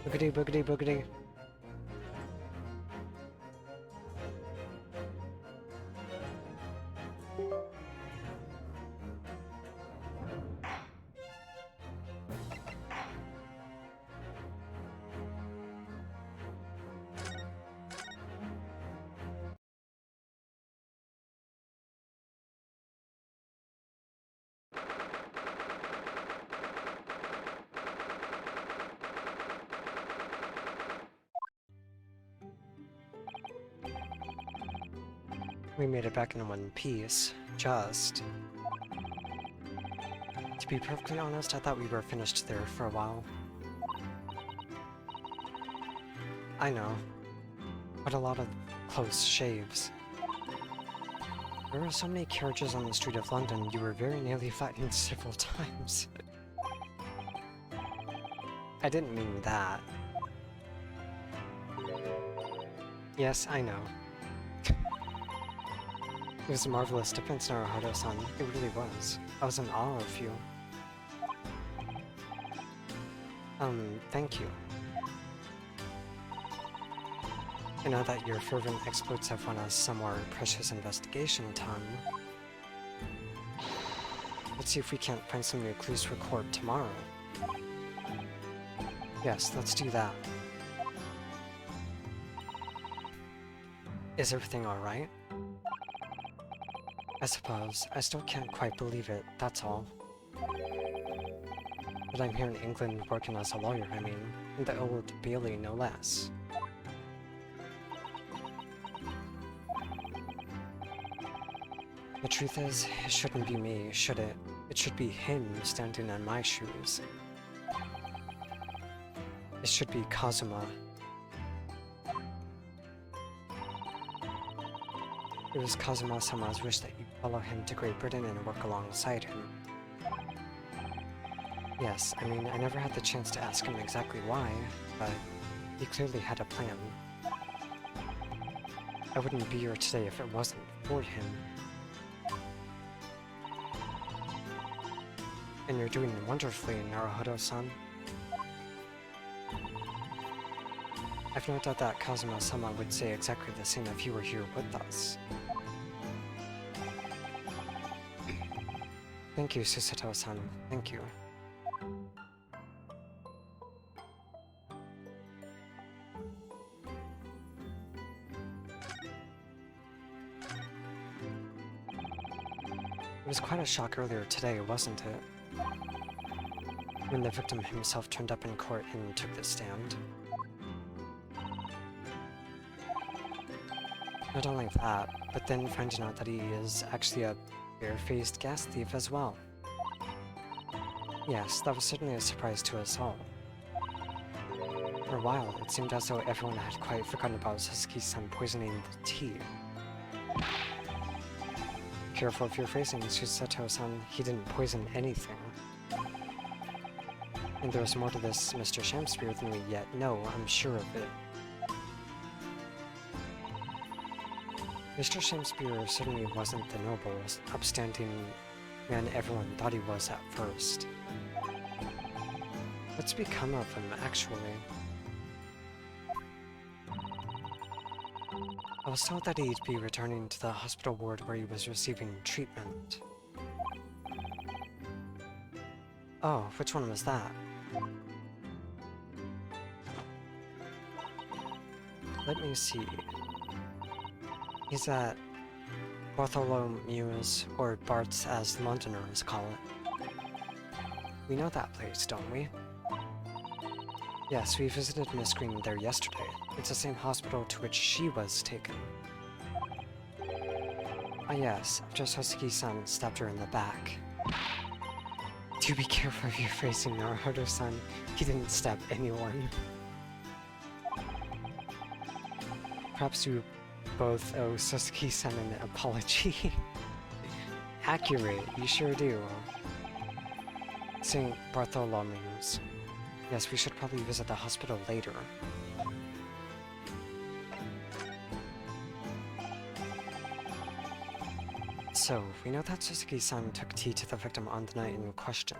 Boogity, boogity, boogity. We made it back in one piece. Just. To be perfectly honest, I thought we were finished there for a while. I know. But a lot of close shaves. There were so many carriages on the street of London, you were very nearly frightened several times. I didn't mean that. Yes, I know. It was a marvelous defense, Naruhodo-san. It really was. I was in awe of you. Thank you. I know that your fervent exploits have won us some more precious investigation time. Let's see if we can't find some new clues for court tomorrow. Yes, let's do that. Is everything alright? I suppose. I still can't quite believe it, that's all. But I'm here in England working as a lawyer, I mean. In the Old Bailey, no less. The truth is, it shouldn't be me, should it? It should be him standing in my shoes. It should be Kazuma. It was Kazuma-sama's wish that you follow him to Great Britain and work alongside him. Yes, I mean, I never had the chance to ask him exactly why, but he clearly had a plan. I wouldn't be here today if it wasn't for him. And you're doing wonderfully, Naruhodo-san. I've no doubt that Kazuma-sama would say exactly the same if you were here with us. Thank you, Susato-san. Thank you. It was quite a shock earlier today, wasn't it? When the victim himself turned up in court and took the stand. Not only that, but then finding out that he is actually a bare-faced gas thief as well. Yes, that was certainly a surprise to us all. For a while, it seemed as though everyone had quite forgotten about Sasuke-san poisoning the tea. Careful of your phrasing, Susato-san. He didn't poison anything. And there's more to this Mr. Shamspear than we yet know, I'm sure of it. Mr. Shamspear certainly wasn't the noble, upstanding man everyone thought he was at first. What's become of him, actually? I was told that he'd be returning to the hospital ward where he was receiving treatment. Oh, which one was that? Let me see. He's at Bartholomew's, or Bart's as Londoners call it. We know that place, don't we? Yes, we visited Miss Green there yesterday. It's the same hospital to which she was taken. Ah yes, after Sasuke-san stabbed her in the back. Do be careful of your phrasing, Naruhodo-san. He didn't stab anyone. Perhaps you both owe Sasuke-san an apology. Accurate, you sure do. St. Bartholomew's. Yes, we should probably visit the hospital later. So, we know that Sasuke-san took tea to the victim on the night in question.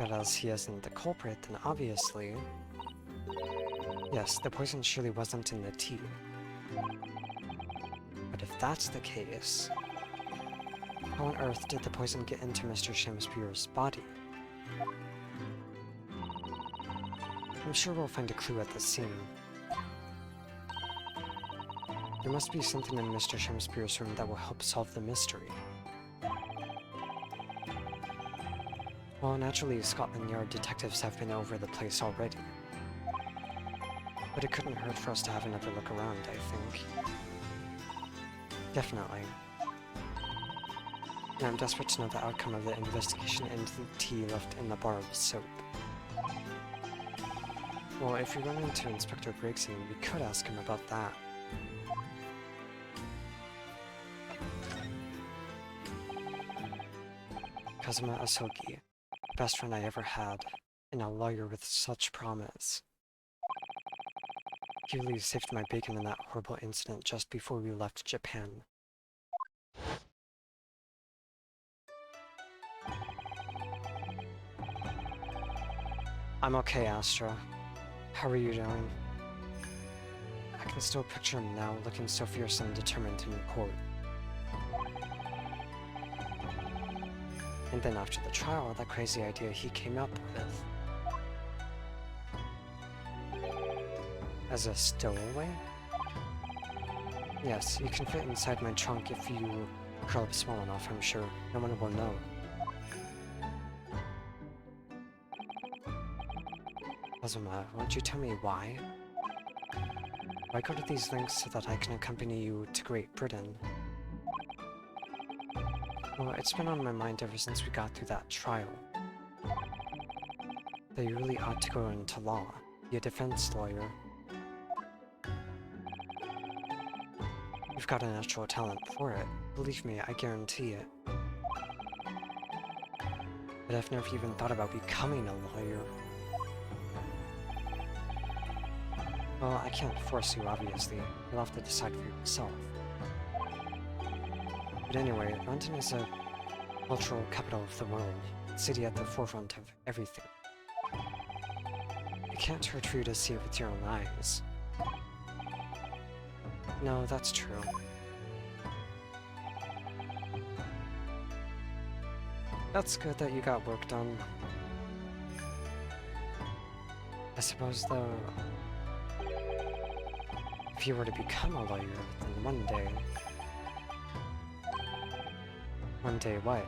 But as he isn't the culprit, then obviously... Yes, the poison surely wasn't in the tea. But if that's the case... How on earth did the poison get into Mr. Shamspeare's body? I'm sure we'll find a clue at the scene. There must be something in Mr. Shamspeare's room that will help solve the mystery. Well, naturally, Scotland Yard detectives have been over the place already. But it couldn't hurt for us to have another look around, I think. Definitely. And I'm desperate to know the outcome of the investigation into the tea left in the bar of soap. Well, if we run into Inspector Gregson, we could ask him about that. Kazuma Asogi, the best friend I ever had, and a lawyer with such promise. He really saved my bacon in that horrible incident just before we left Japan. I'm okay, Astra. How are you doing? I can still picture him now, looking so fierce and determined in court. And then after the trial, that crazy idea he came up with. As a stowaway? Yes, you can fit inside my trunk if you curl up small enough, I'm sure. No one will know. Kazuma, won't you tell me why? Why go to these lengths so that I can accompany you to Great Britain? Well, it's been on my mind ever since we got through that trial. That you really ought to go into law, be a defense lawyer. You've got a natural talent for it. Believe me, I guarantee it. But I've never even thought about becoming a lawyer. Well, I can't force you, obviously. You'll have to decide for yourself. But anyway, London is a cultural capital of the world, a city at the forefront of everything. It can't hurt for you to see it with your own eyes. No, that's true. That's good that you got work done. I suppose, though, if you were to become a lawyer, then one day... One day what?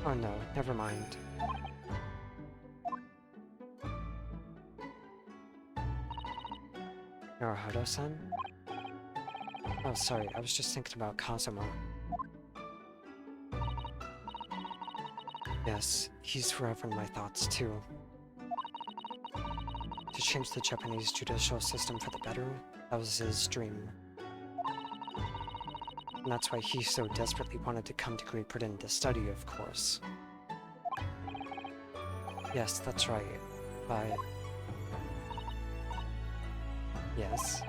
Oh no, never mind. Naruhodo-san? Oh, sorry, I was just thinking about Kazuma. Yes, he's forever in my thoughts, too. To change the Japanese judicial system for the better, that was his dream. And that's why he so desperately wanted to come to Great Britain to study, of course. Yes, that's right, but... Yes.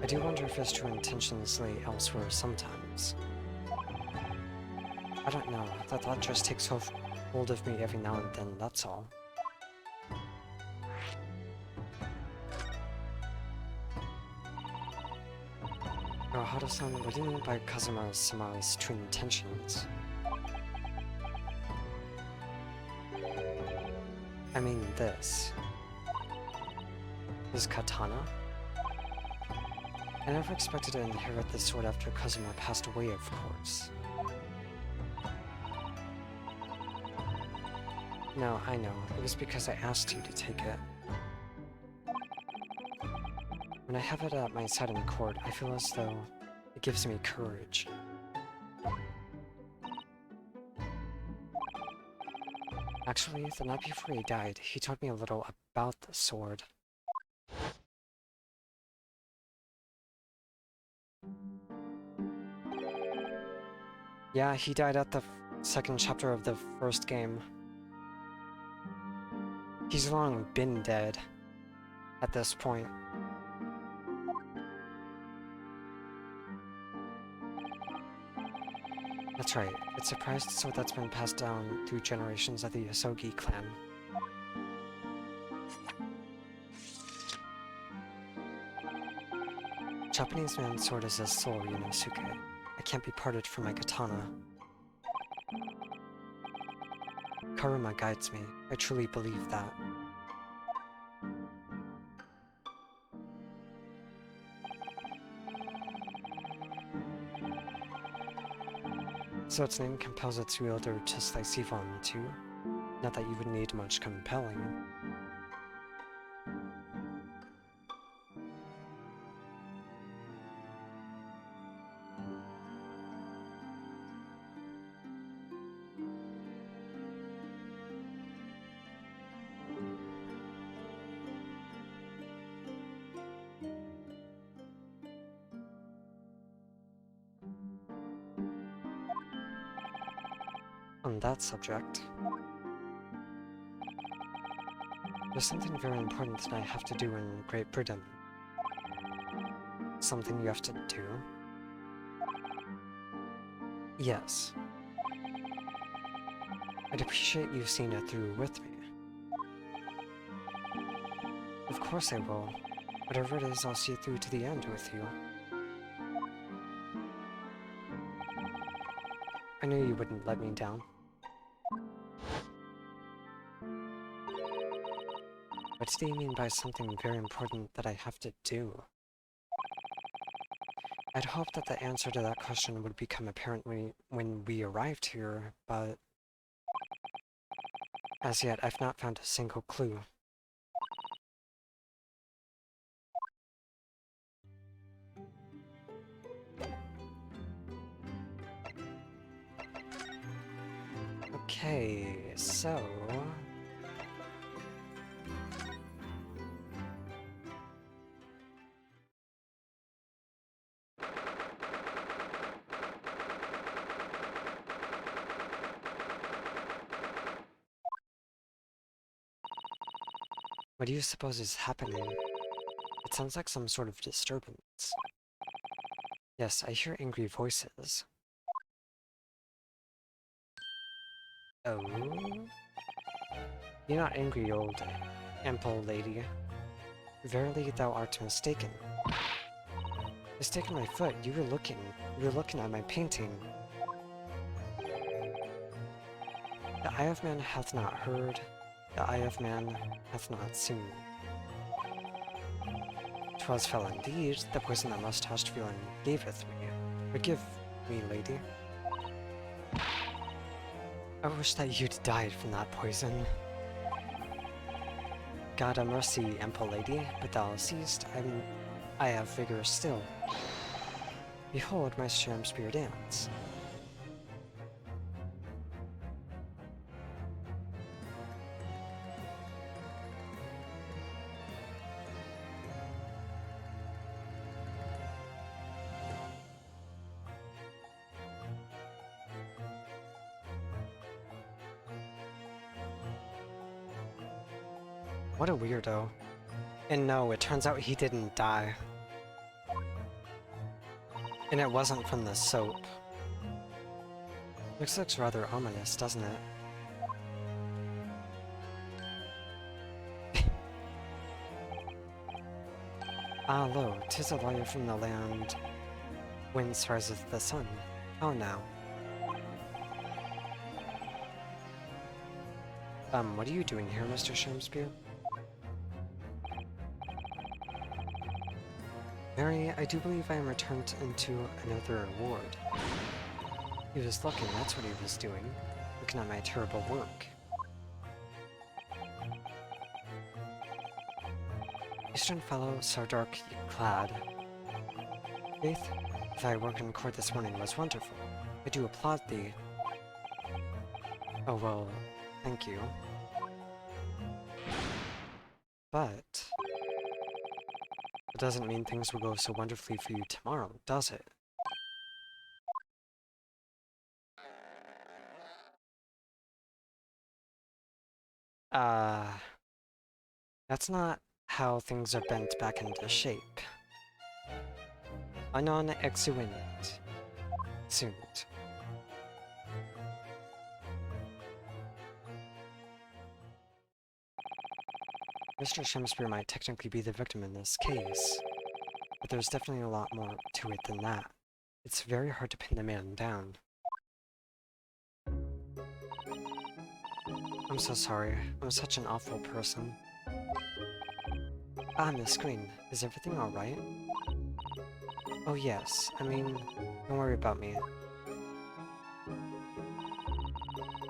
I do wonder if his true intentions lay elsewhere sometimes. I don't know, that thought just takes hold of me every now and then, that's all. Naruhodo-san, what do you mean by Kazuma-sama's true intentions? I mean this. His katana? I never expected to inherit this sword after Kazuma passed away, of course. No, I know. It was because I asked you to take it. When I have it at my side in court, I feel as though it gives me courage. Actually, the night before he died, he told me a little about the sword. Yeah, he died at the second chapter of the first game. He's long been dead at this point. That's right. It's a prized sword that's been passed down through generations of the Yosogi clan. Japanese man's sword is his soul, Yunosuke. It can't be parted from my katana. Karuma guides me. I truly believe that. So its name compels its wielder to slice evil in two? Not that you would need much compelling. On that subject, there's something very important that I have to do in Great Britain. Something you have to do? Yes. I'd appreciate you seeing it through with me. Of course I will. Whatever it is, I'll see it through to the end with you. I knew you wouldn't let me down. What do you mean by something very important that I have to do? I'd hoped that the answer to that question would become apparent when we arrived here, but as yet I've not found a single clue. Okay, so... what do you suppose is happening? It sounds like some sort of disturbance. Yes, I hear angry voices. Oh? You're not angry, old ample lady. Verily thou art mistaken. Mistaken my foot, you were looking at my painting. The eye of man hath not heard, the eye of man hath not seen. 'Twas fell indeed, the poison that mustached feeling gaveth me. Forgive me, lady. I wish that you'd died from that poison. God a mercy, ample lady, but thou seest, I have vigor still. Behold my sham spear dance. What a weirdo. And no, it turns out he didn't die. And it wasn't from the soap. This looks rather ominous, doesn't it? Ah, lo, 'tis a lawyer from the land whence riseth the sun. How now? What are you doing here, Mr. Shamspear? Mary, I do believe I am returned into another ward. He was looking, that's what he was doing. Looking at my terrible work. Eastern fellow, so dark clad. Faith, thy work in court this morning was wonderful. I do applaud thee. Oh well, thank you. But... it doesn't mean things will go so wonderfully for you tomorrow, does it? That's not how things are bent back into shape. Anon exuint. Sunt. Mr. Shamspeare might technically be the victim in this case, but there's definitely a lot more to it than that. It's very hard to pin the man down. I'm so sorry. I'm such an awful person. Ah, Miss Green, is everything alright? Oh yes, I mean, don't worry about me.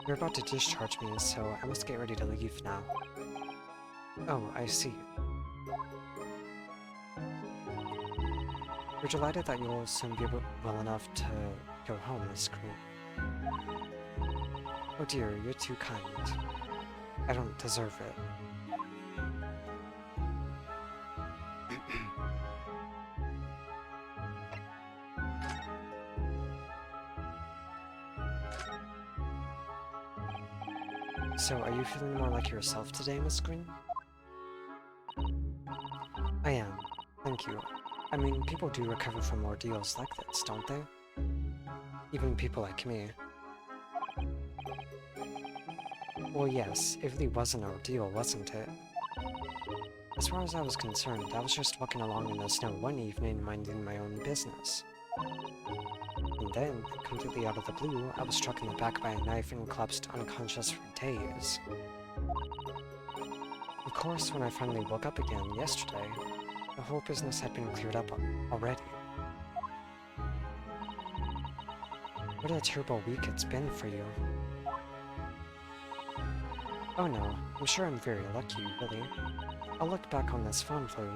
You're about to discharge me, so I must get ready to leave now. Oh, I see. We're delighted that you'll soon be well enough to go home, Miss Green. Oh dear, you're too kind. I don't deserve it. So, are you feeling more like yourself today, Miss Green? I am. Thank you. I mean, people do recover from ordeals like this, don't they? Even people like me. Well, yes, it really was an ordeal, wasn't it? As far as I was concerned, I was just walking along in the snow one evening minding my own business. And then, completely out of the blue, I was struck in the back by a knife and collapsed unconscious for days. Of course, when I finally woke up again yesterday, the whole business had been cleared up already. What a terrible week it's been for you. Oh no, I'm sure I'm very lucky, really. I'll look back on this fondly.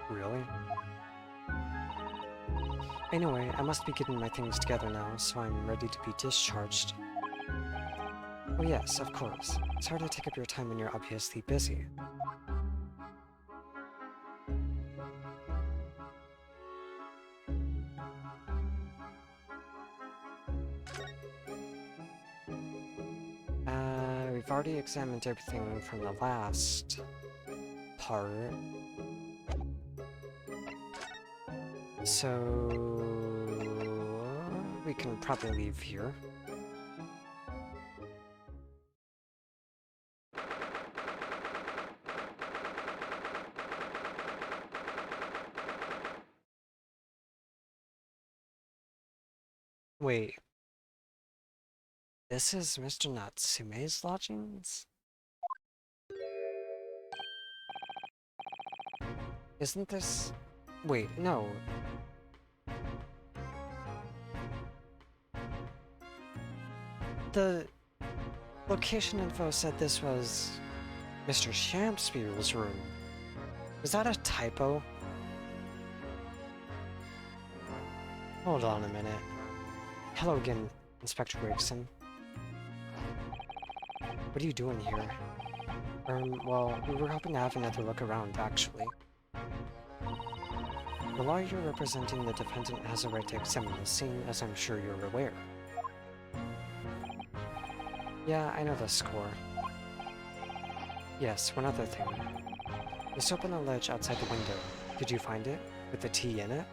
Really? Anyway, I must be getting my things together now, so I'm ready to be discharged. Oh yes, of course. Sorry to take up your time when you're obviously busy. We've already examined everything from the last part. So we can probably leave here. Wait. This is Mr. Natsume's lodgings? Isn't this... Wait, no. The location info said this was Mr. Shamspeare's room. Is that a typo? Hold on a minute. Hello again, Inspector Gregson. What are you doing here? Well, we were hoping to have another look around, actually. The lawyer representing the defendant has a right to examine the scene, as I'm sure you're aware. Yeah, I know the score. Yes, one other thing. The soap on the ledge outside the window. Did you find it? With the tea in it?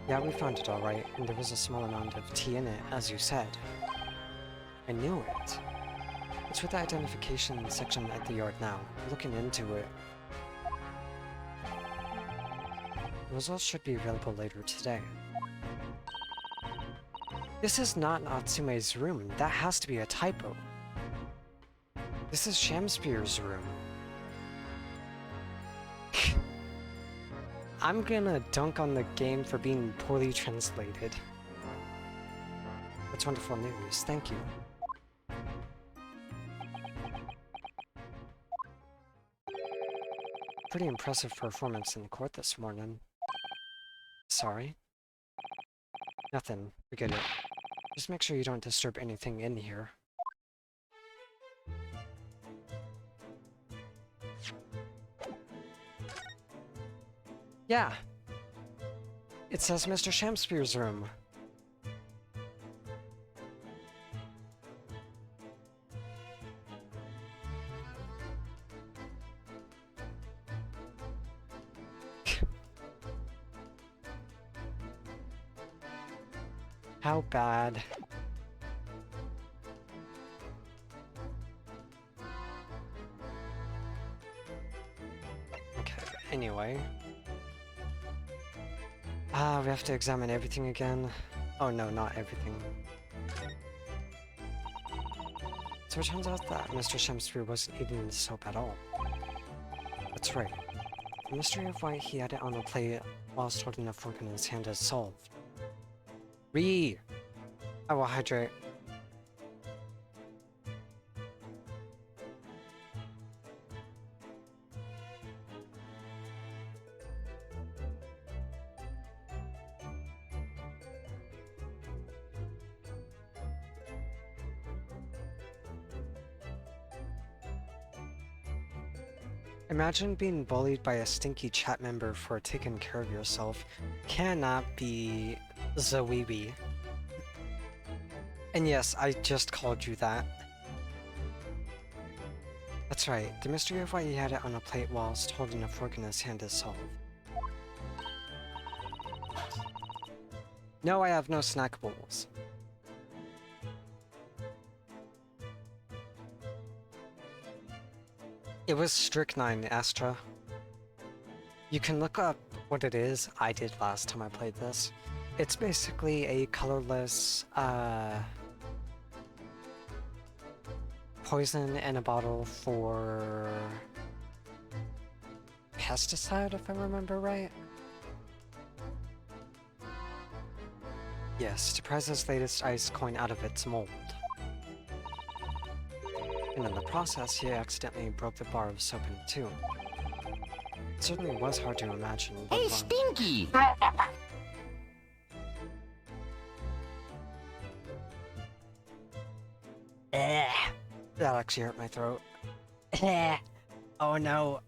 Yeah, we found it alright, and there was a small amount of tea in it, as you said. I knew it. It's with the identification section at the yard now. Looking into it. The results should be available later today. This is not Natsume's room. That has to be a typo. This is Shamspeare's room. I'm gonna dunk on the game for being poorly translated. That's wonderful news. Thank you. Pretty impressive performance in court this morning. Sorry? Nothing. Forget it. Just make sure you don't disturb anything in here. Yeah! It says Mr. Shamspeare's room. How bad? Anyway. We have to examine everything again. Oh no, not everything. So it turns out that Mr. Shamspear wasn't eating the soap at all. That's right. The mystery of why he had it on a plate whilst holding a fork in his hand is solved. I will hydrate. Imagine being bullied by a stinky chat member for taking care of yourself. Cannot be Zoebi. And yes, I just called you that. That's right, the mystery of why he had it on a plate whilst holding a fork in his hand is solved. No, I have no snackables. It was strychnine, Astra. You can look up what it is. I did last time I played this. It's basically a colorless, poison in a bottle for pesticide, if I remember right. Yes, to prize his latest ice coin out of its mold. And in the process, he accidentally broke the bar of soap in two. It certainly was hard to imagine. Hey, Stinky! That actually hurt my throat. Oh no,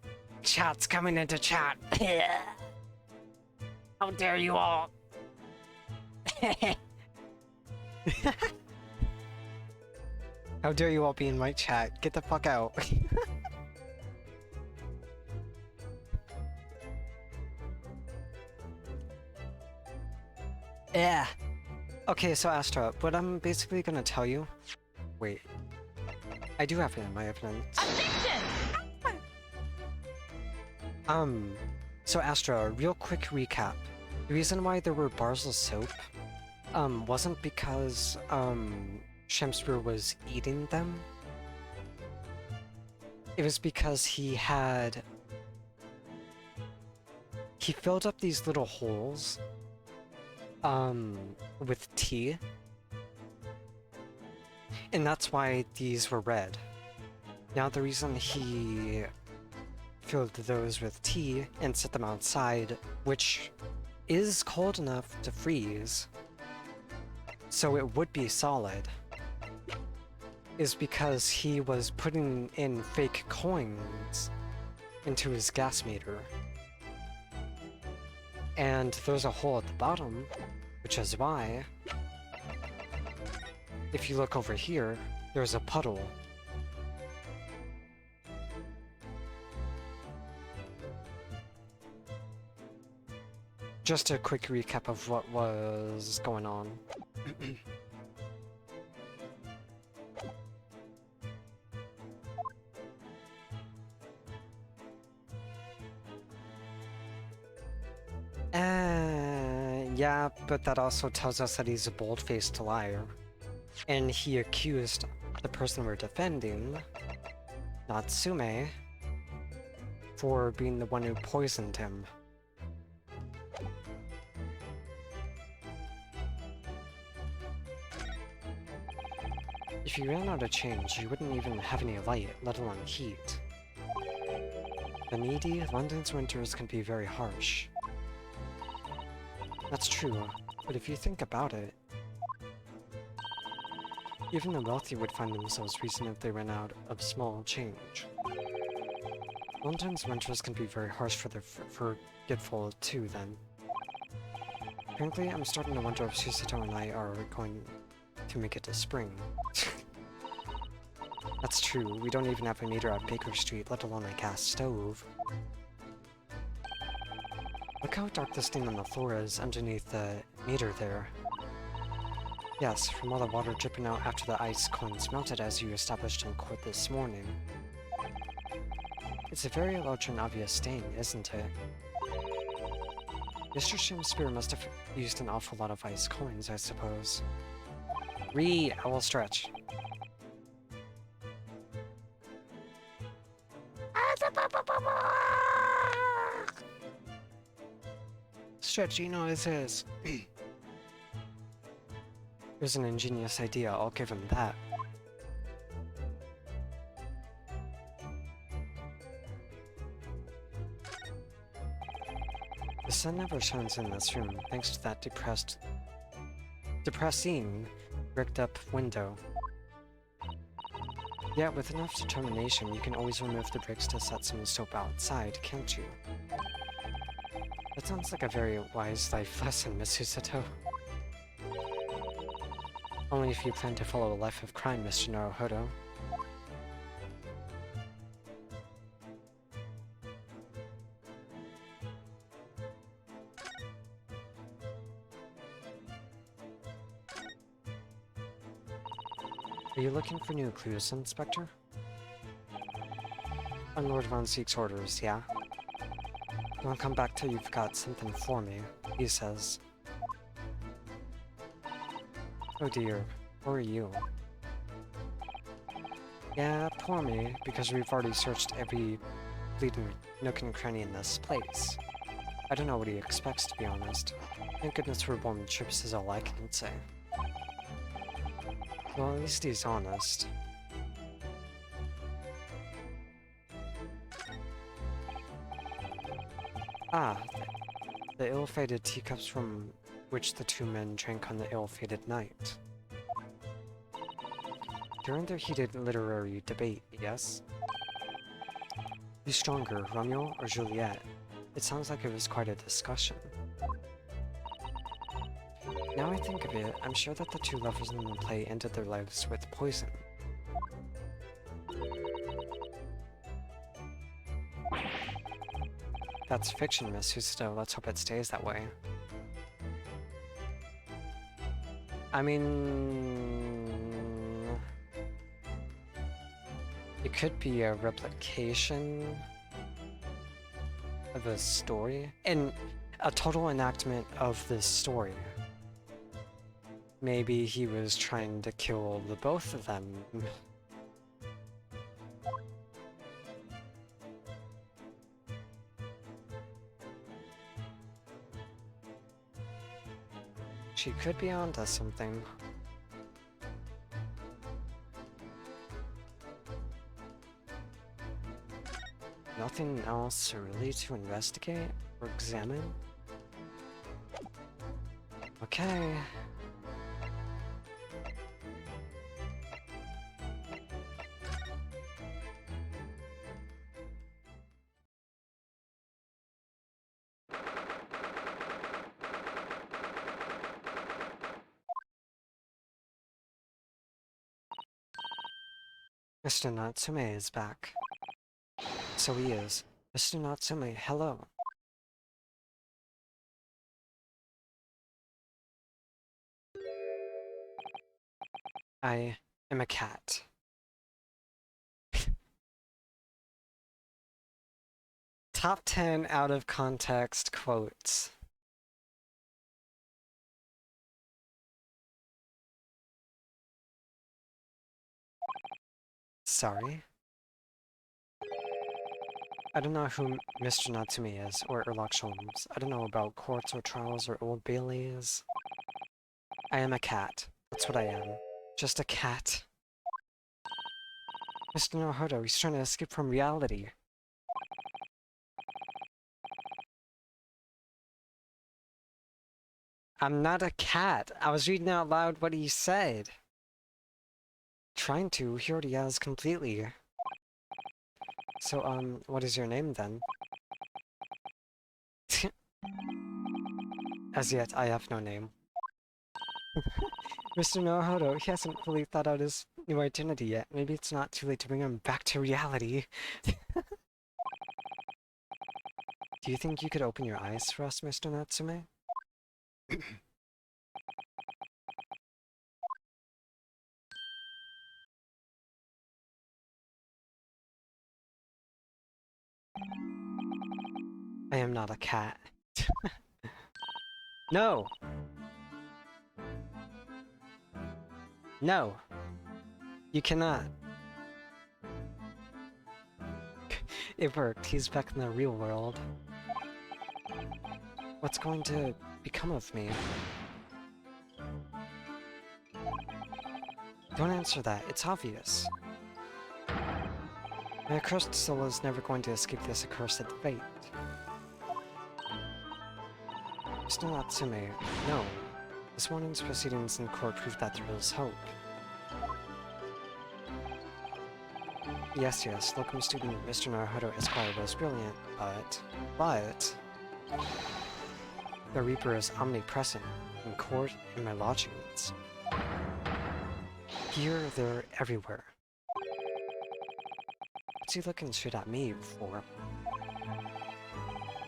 chat's coming into chat. How dare you all? How dare you all be in my chat? Get the fuck out. Yeah. Okay, so Astra, what I'm basically gonna tell you... Wait. I do have it in my evidence. So Astra, a real quick recap. The reason why there were bars of soap, wasn't because, Shamspear was eating them. It was because he filled up these little holes, with tea. And that's why these were red. Now the reason he filled those with tea and set them outside, which is cold enough to freeze, so it would be solid, is because he was putting in fake coins into his gas meter. And there's a hole at the bottom, which is why, if you look over here, there's a puddle. Just a quick recap of what was going on. Yeah, but that also tells us that he's a bold-faced liar. And he accused the person we're defending, Natsume, for being the one who poisoned him. If you ran out of change, you wouldn't even have any light, let alone heat. The needy, London's winters can be very harsh. That's true, but if you think about it, even the wealthy would find themselves freezing if they ran out of small change. London's winters can be very harsh for the forgetful too, then. Frankly, I'm starting to wonder if Susato and I are going to make it to spring. That's true, we don't even have a meter at Baker Street, let alone a gas stove. Look how dark this thing on the floor is underneath the meter there. Yes, from all the water dripping out after the ice coins melted as you established in court this morning. It's a very large and obvious stain, isn't it? Mr. Shimspeare must have used an awful lot of ice coins, I suppose. I will stretch. Stretchy noises. It was an ingenious idea, I'll give him that. The sun never shines in this room, thanks to that depressing, bricked-up window. Yeah, with enough determination, you can always remove the bricks to set some soap outside, can't you? That sounds like a very wise life lesson, Miss Susato. Only if you plan to follow a life of crime, Mr. Naruhodo. Are you looking for new clues, Inspector? On Lord Von Zeek's orders, yeah? Don't come back till you've got something for me, he says. Oh dear, who are you? Yeah, poor me, because we've already searched every bleeding nook and cranny in this place. I don't know what he expects, to be honest. Thank goodness we're born chips is all I can say. Well, at least he's honest. Ah, the ill-fated teacups from which the two men drank on the ill-fated night. During their heated literary debate, yes? Who's stronger, Romeo or Juliet? It sounds like it was quite a discussion. Now I think of it, I'm sure that the two lovers in the play ended their lives with poison. That's fiction, Miss Susato. Let's hope it stays that way. I mean... it could be a replication of a story, and a total enactment of this story. Maybe he was trying to kill the both of them. She could be onto something. Nothing else really to investigate or examine? Okay. Mr. Natsume is back. So he is. Mr. Natsume, hello. I am a cat. Top 10 out of context quotes. Sorry? I don't know who Mr. Natsume is, or Sherlock Holmes. I don't know about courts or trials or Old Baileys. I am a cat. That's what I am. Just a cat. Mr. Naruhodo, he's trying to escape from reality. I'm not a cat. I was reading out loud what he said. Trying to. He already has completely. So, what is your name then? As yet, I have no name. Mr. Naruhodo, he hasn't fully thought out his new identity yet. Maybe it's not too late to bring him back to reality. Do you think you could open your eyes for us, Mr. Natsume? I am not a cat. No! No! You cannot. It worked. He's back in the real world. What's going to become of me? Don't answer that. It's obvious. My accursed soul is never going to escape this accursed fate. Mr. Natsume, no. This morning's proceedings in court proved that there is hope. Yes, locum student Mr. Naruhodo Esquire was brilliant, but... The Reaper is omnipresent, in court, in my lodgings. Here, there, everywhere. What's he looking straight at me for?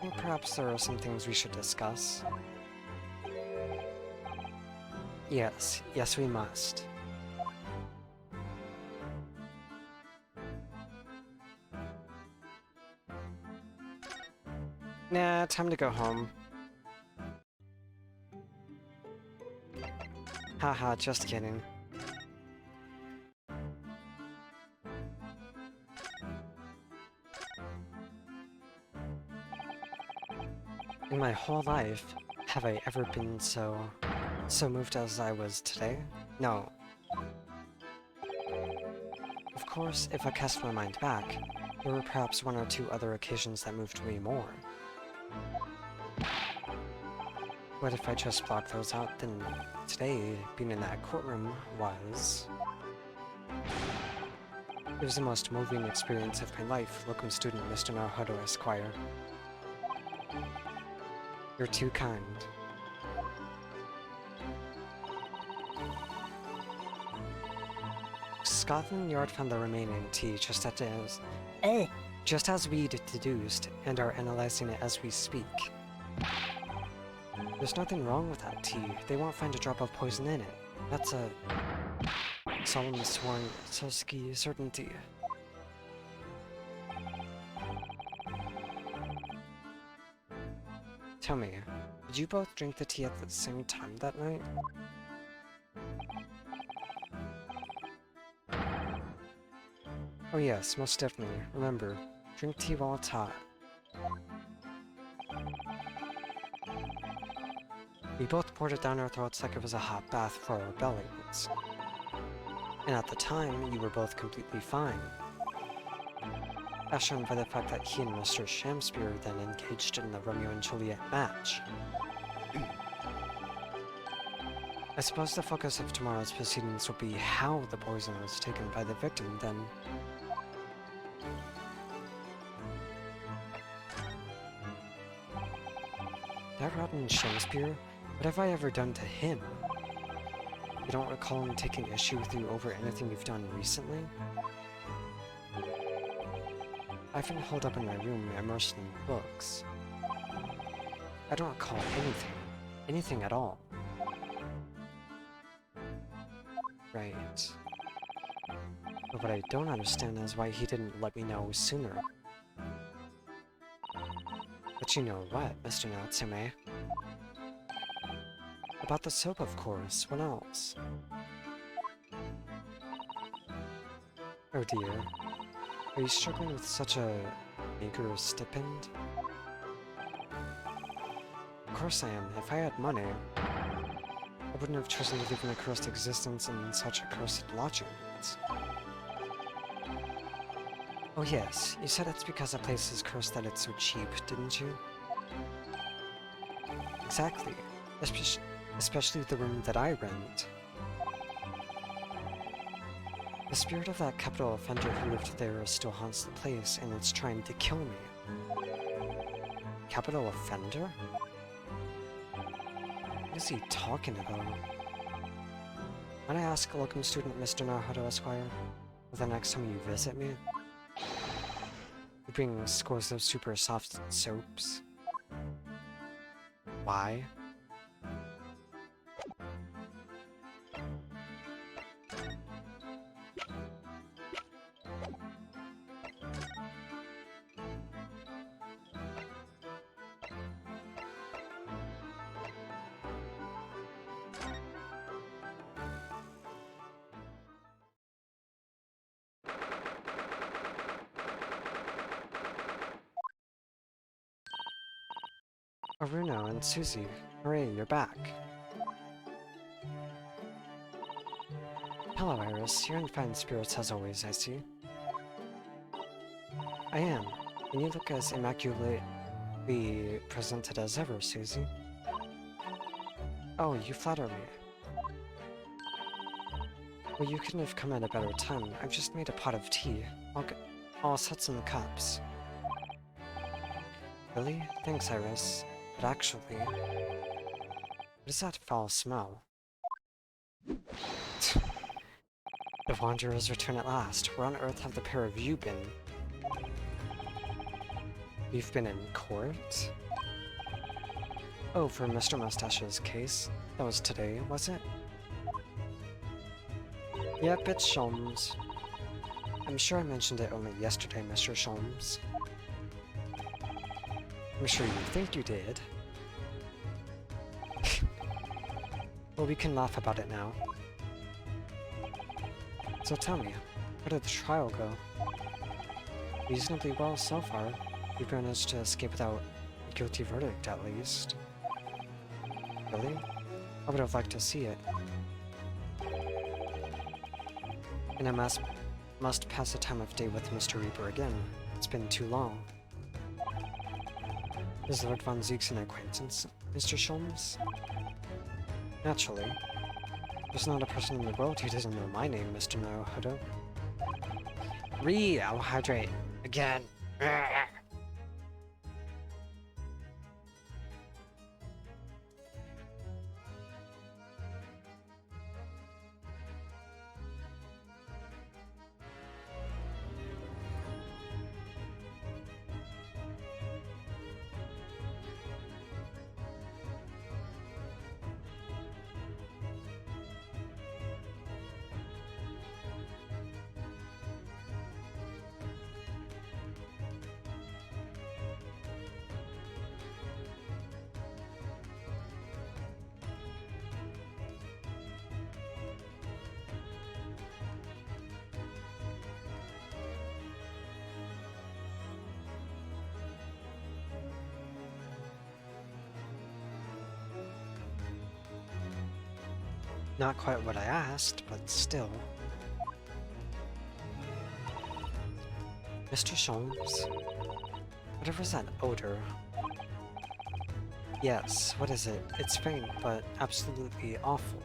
Well, perhaps there are some things we should discuss. Yes, we must. Nah, time to go home. Haha, just kidding. In my whole life, have I ever been so moved as I was today? No. Of course, if I cast my mind back, there were perhaps one or two other occasions that moved me more. But if I just block those out, then today, being in that courtroom was... It was the most moving experience of my life, locum student Mr. Naruhodo Esquire. You're too kind. Scotland Yard found the remaining tea just as we deduced, and are analyzing it as we speak. There's nothing wrong with that tea. They won't find a drop of poison in it. That's a solemnly sworn Sosuke certainty. Tell me, did you both drink the tea at the same time that night? Oh yes, most definitely. Remember, drink tea while it's hot. We both poured it down our throats like it was a hot bath for our bellies. And at the time, you were both completely fine. As shown by the fact that he and Mr. Shamspear then engaged in the Romeo and Juliet match. I suppose the focus of tomorrow's proceedings will be how the poison was taken by the victim, then. That rotten Shamspear? What have I ever done to him? You don't recall him taking issue with you over anything you've done recently? I've been holed up in my room, immersed in books. I don't recall anything. Anything at all. Right. But what I don't understand is why he didn't let me know sooner. But you know what, Mr. Natsume? About the soap, of course. What else? Oh dear. Are you struggling with such a meager stipend? Of course I am. If I had money, I wouldn't have chosen to live an accursed existence in such accursed lodgings. Oh yes, you said it's because the place is cursed that it's so cheap, didn't you? Exactly. Especially the room that I rent. The spirit of that capital offender who lived there still haunts the place, and it's trying to kill me. Capital offender? What is he talking about? Might I ask locum student Mr. Naruhodo Esquire, the next time you visit me? You bring scores of super soft soaps. Why? Aruno and Susie, hooray, you're back. Hello, Iris. You're in fine spirits as always, I see. I am, and you look as immaculately presented as ever, Susie. Oh, you flatter me. Well, you couldn't have come at a better time. I've just made a pot of tea. I'll set some cups. Really? Thanks, Iris. But actually... What is that foul smell? The Wanderers return at last. Where on earth have the pair of you been? You've been in court? Oh, for Mr. Mustache's case? That was today, was it? Yep, it's Sholmes. I'm sure I mentioned it only yesterday, Mr. Sholmes. I'm sure you think you did. Well, we can laugh about it now. So tell me, how did the trial go? Reasonably well so far. You've managed to escape without a guilty verdict, at least. Really? I would have liked to see it. And I must pass a time of day with Mr. Reaper again. It's been too long. Is Lord Von Zieks an acquaintance, Mr. Sholmes? Naturally. There's not a person in the world who doesn't know my name, Mr. Naruhodo. I'll hydrate. Again. Not quite what I asked, but still. Mr. Sholmes? Whatever's that odor? Yes, what is it? It's faint, but absolutely awful.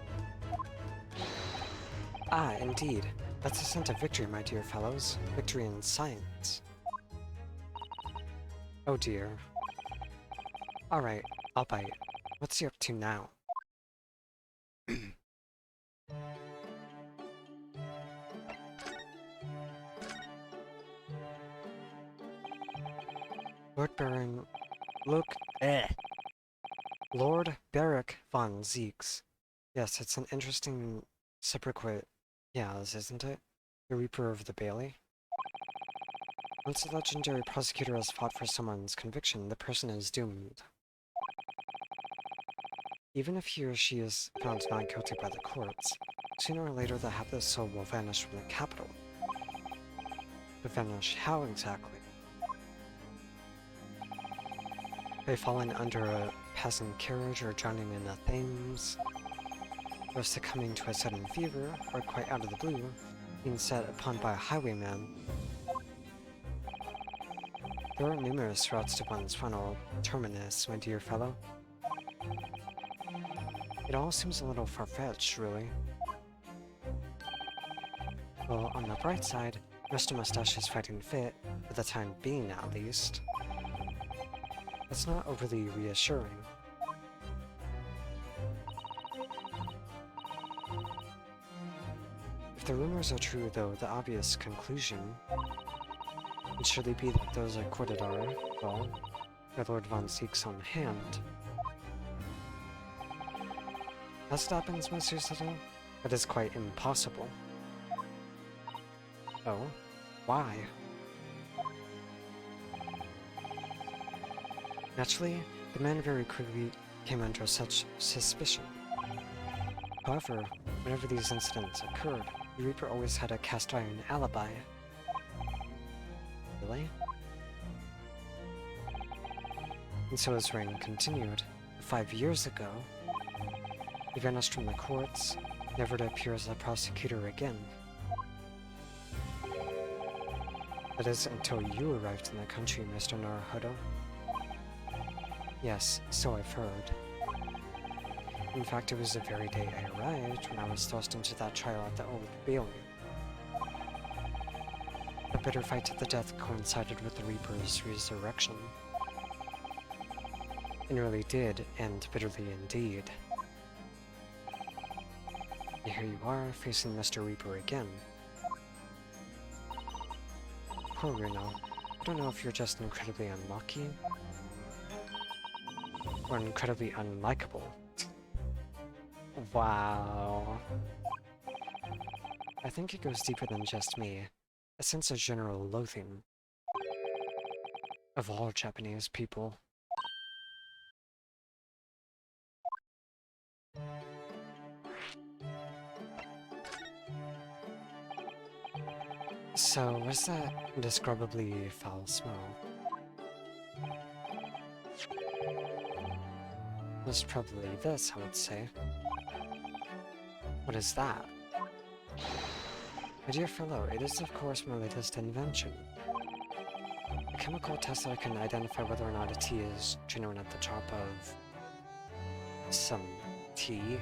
Ah, indeed. That's a scent of victory, my dear fellows. Victory in science. Oh dear. Alright, I'll bite. What's he up to now? Lord Barrick von Zieks. Yes, it's an interesting sobriquet. Yeah, isn't it? The Reaper of the Bailey. Once a legendary prosecutor has fought for someone's conviction, the person is doomed. Even if he or she is found not guilty by the courts, sooner or later the hapless soul will vanish from the capital. But vanish how exactly? By falling under a passing carriage or drowning in the Thames, or succumbing to a sudden fever, or quite out of the blue, being set upon by a highwayman. There are numerous routes to one's final terminus, my dear fellow. It all seems a little far-fetched, really. Well, on the bright side, Mr. Mustache is fighting fit, for the time being at least. That's not overly reassuring. If the rumors are true, though, the obvious conclusion would surely be that those acquitted are, well, with Lord Von Zieks on hand. As it happens, Mr. Sutton, that is quite impossible. Oh? Why? Naturally, the man very quickly came under such suspicion. However, whenever these incidents occurred, the Reaper always had a cast-iron alibi. Really? And so his reign continued. 5 years ago, he vanished from the courts, never to appear as a prosecutor again. That is until you arrived in the country, Mr. Naruhodo. Yes, so I've heard. In fact, it was the very day I arrived when I was thrust into that trial at the Old Bailey. A bitter fight to the death coincided with the Reaper's resurrection. It really did end bitterly indeed. And here you are, facing Mr. Reaper again. Poor Reno. I don't know if you're just incredibly unlucky, or incredibly unlikable. Wow. I think it goes deeper than just me. A sense of general loathing of all Japanese people. So, what's that indescribably foul smell? It's probably this, I would say. What is that? My dear fellow, it is of course my latest invention. A chemical test that can identify whether or not a tea is genuine at the top of some tea.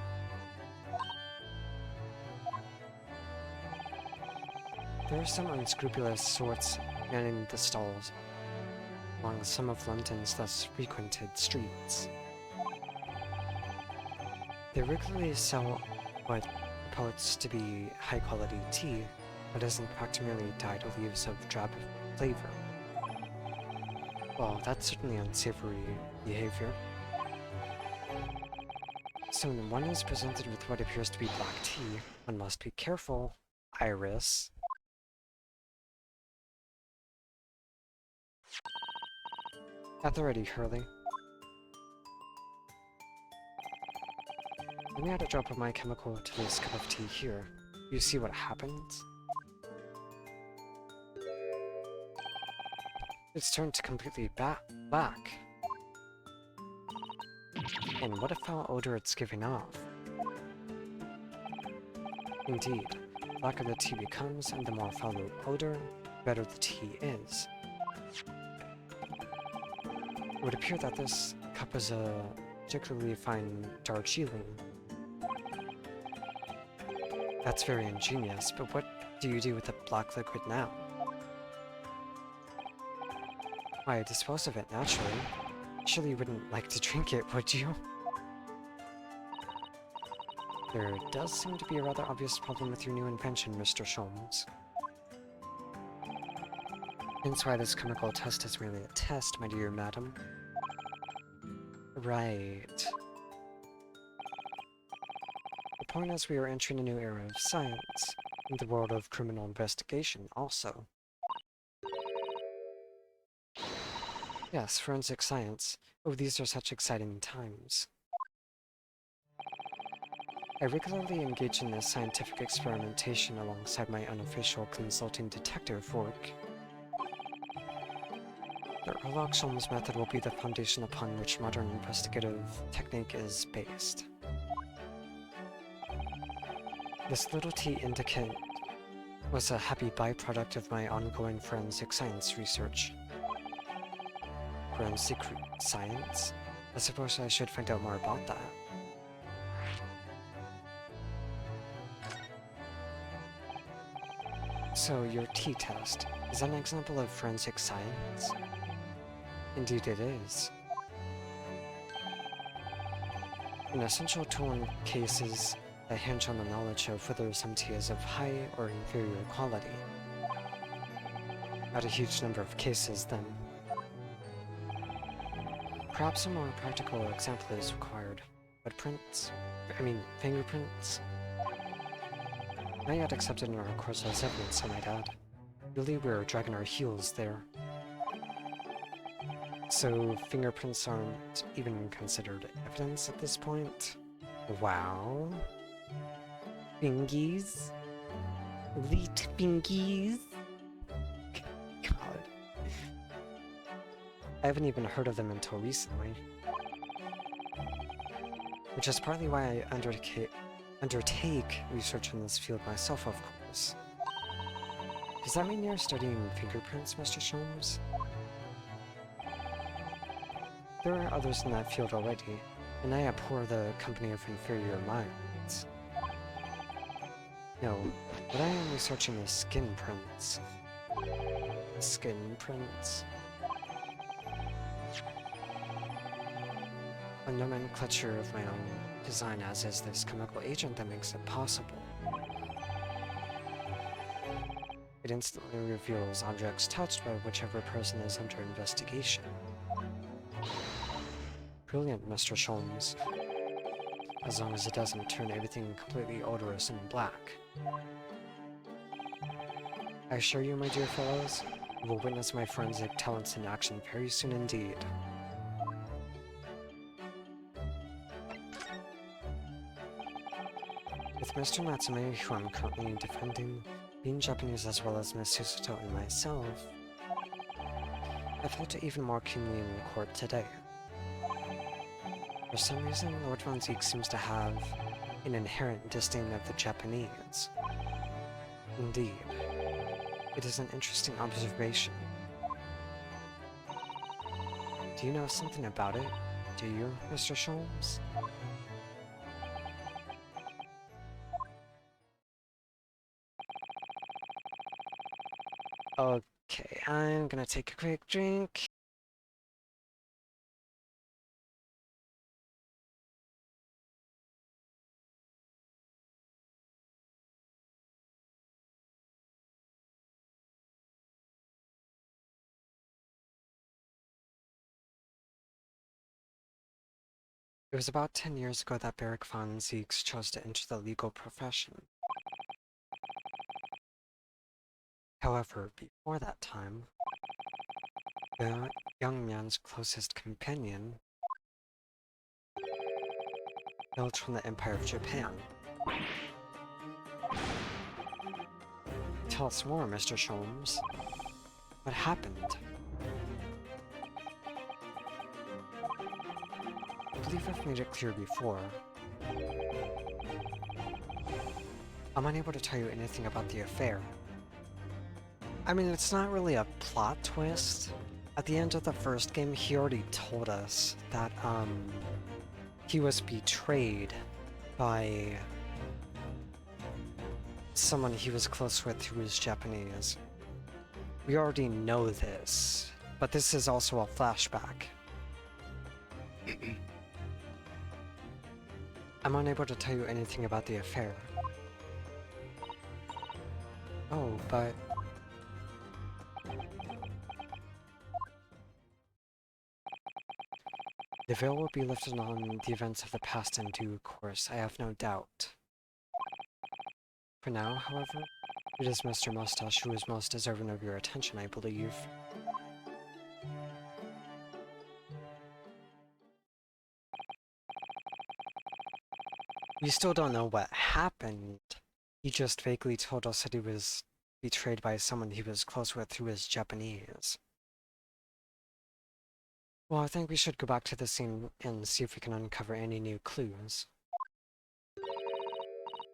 There are some unscrupulous sorts manning the stalls along some of London's less frequented streets. They regularly sell what purports to be high-quality tea, but is in fact merely dyed leaves of drab flavor. Well, that's certainly unsavory behavior. So when one is presented with what appears to be black tea, one must be careful, Iris. At the ready, Hurley. Let me add a drop of my chemical to this cup of tea here. You see what happens? It's turned to completely black. And what a foul odor it's giving off. Indeed, the blacker the tea becomes and the more foul the odor, the better the tea is. It would appear that this cup is a particularly fine Darjeeling. That's very ingenious, but what do you do with the black liquid now? Why, dispose of it naturally. Surely you wouldn't like to drink it, would you? There does seem to be a rather obvious problem with your new invention, Mr. Sholmes. Hence why this chemical test is merely a test, my dear madam. Right. The point is we are entering a new era of science, in the world of criminal investigation also. Yes, forensic science. Oh, these are such exciting times. I regularly engage in this scientific experimentation alongside my unofficial consulting detective work. The Sherlock Holmes method will be the foundation upon which modern investigative technique is based. This little tea indicate was a happy byproduct of my ongoing forensic science research. Forensic science? I suppose I should find out more about that. So, your tea test, is that an example of forensic science? Indeed it is. An essential tool in cases that hinge on the knowledge of whether some tea is of high or inferior quality. Not a huge number of cases, then. Perhaps a more practical example is required. Fingerprints? Not yet accepted in our course as evidence, I might add. Really, we're dragging our heels there. So, fingerprints aren't even considered evidence at this point? Wow. Fingies? Elite fingies? God. I haven't even heard of them until recently. Which is partly why I undertake research in this field myself, of course. Does that mean you're studying fingerprints, Mr. Sholmes? There are others in that field already, and I abhor the company of inferior minds. No, what I am researching is skin prints. Skin prints? A nomenclature of my own design, as is this chemical agent that makes it possible. It instantly reveals objects touched by whichever person is under investigation. Brilliant, Mr. Sholmes. As long as it doesn't turn everything completely odorous and black. I assure you, my dear fellows, you will witness my forensic talents in action very soon indeed. With Mr. Natsume, who I'm currently defending, being Japanese as well as Miss Susato and myself, I felt it even more keenly in court today. For some reason, Lord Von Zeke seems to have an inherent disdain of the Japanese. Indeed, it is an interesting observation. Do you know something about it? Do you, Mr. Sholmes? Okay, I'm gonna take a quick drink. It was about 10 years ago that Barrick von Zieks chose to enter the legal profession. However, before that time, the young man's closest companion hailed from the Empire of Japan. Tell us more, Mr. Sholmes. What happened? I believe I've made it clear before. I'm unable to tell you anything about the affair. I mean, it's not really a plot twist. At the end of the first game, he already told us that, he was betrayed by someone he was close with who was Japanese. We already know this, but this is also a flashback. I'm unable to tell you anything about the affair. Oh, but... The veil will be lifted on the events of the past in due course, I have no doubt. For now, however, it is Mr. Mustache who is most deserving of your attention, I believe. We still don't know what happened. He just vaguely told us that he was betrayed by someone he was close with who is Japanese. Well, I think we should go back to the scene and see if we can uncover any new clues.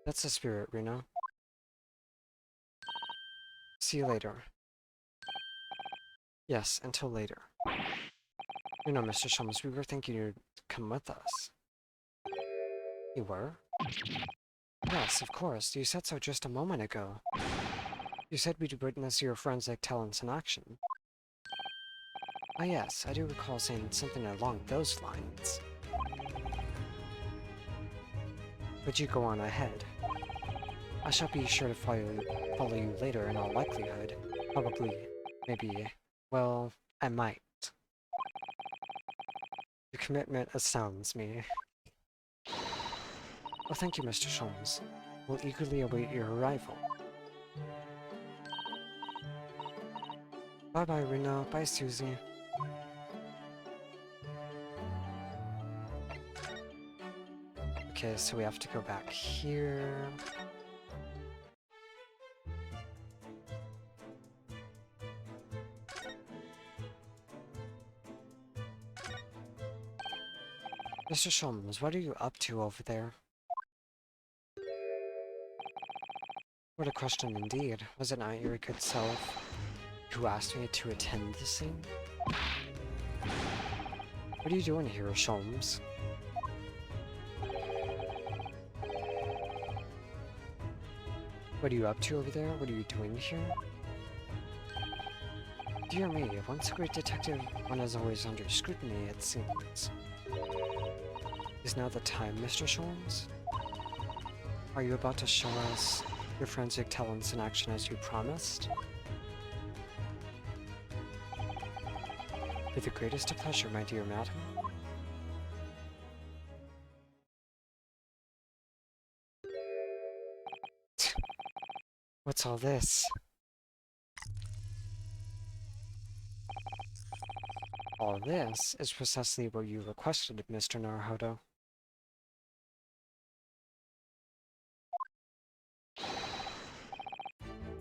That's the spirit, Reno. See you later. Yes, until later. You know, Mr. Sholmes, we were thinking you'd come with us. You were? Yes, of course. You said so just a moment ago. You said we'd witness your forensic talents in action. Ah yes, I do recall saying something along those lines. But you go on ahead. I shall be sure to follow you later in all likelihood. Probably, maybe, well, I might. Your commitment astounds me. Well, thank you, Mr. Sholmes. We'll eagerly await your arrival. Bye-bye, Reno. Bye, Susie. Okay, so we have to go back here. Mr. Sholmes, what are you up to over there? What a question indeed. Was it not your good self who asked me to attend this scene? What are you doing here, Sholmes? What are you up to over there? What are you doing here? Dear me, once a great detective, one is always under scrutiny, it seems. Is now the time, Mr. Sholmes? Are you about to show us your forensic talents in action as you promised? With the greatest of pleasure, my dear madam. What's all this? All this is precisely what you requested, Mr. Naruhodo.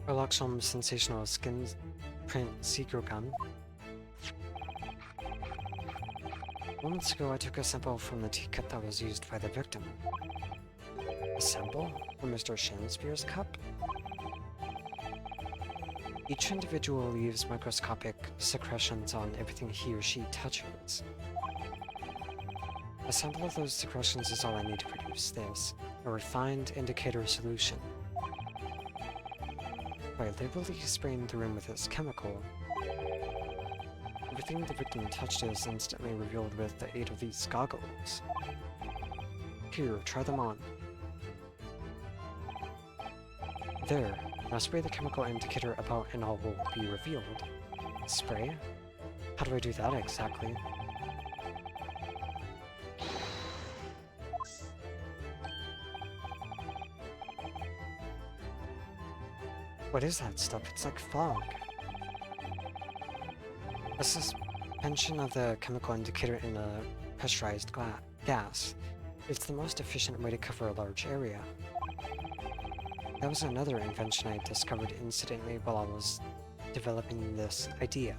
Sherlock Holmes' sensational skin print secret gun. Moments ago, I took a sample from the teacup that was used by the victim. A sample from Mr. Shakespeare's cup? Each individual leaves microscopic secretions on everything he or she touches. A sample of those secretions is all I need to produce this, a refined indicator solution. By liberally spraying the room with this chemical, everything the victim touched is instantly revealed with the aid of these goggles. Here, try them on. There. Now spray the chemical indicator about and all will be revealed. Spray? How do I do that exactly? What is that stuff? It's like fog. A suspension of the chemical indicator in a pressurized gas. It's the most efficient way to cover a large area. That was another invention I discovered incidentally while I was developing this idea.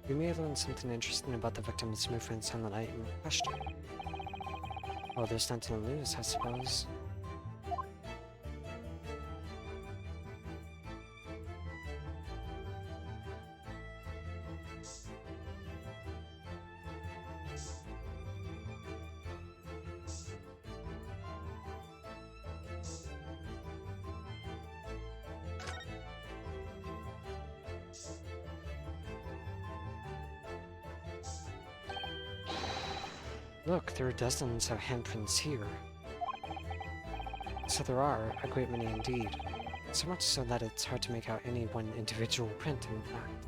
We may have learned something interesting about the victim's movements on the night in question. Well, there's nothing to lose, I suppose. Look, there are dozens of handprints here. So there are a great many indeed. So much so that it's hard to make out any one individual print, in fact.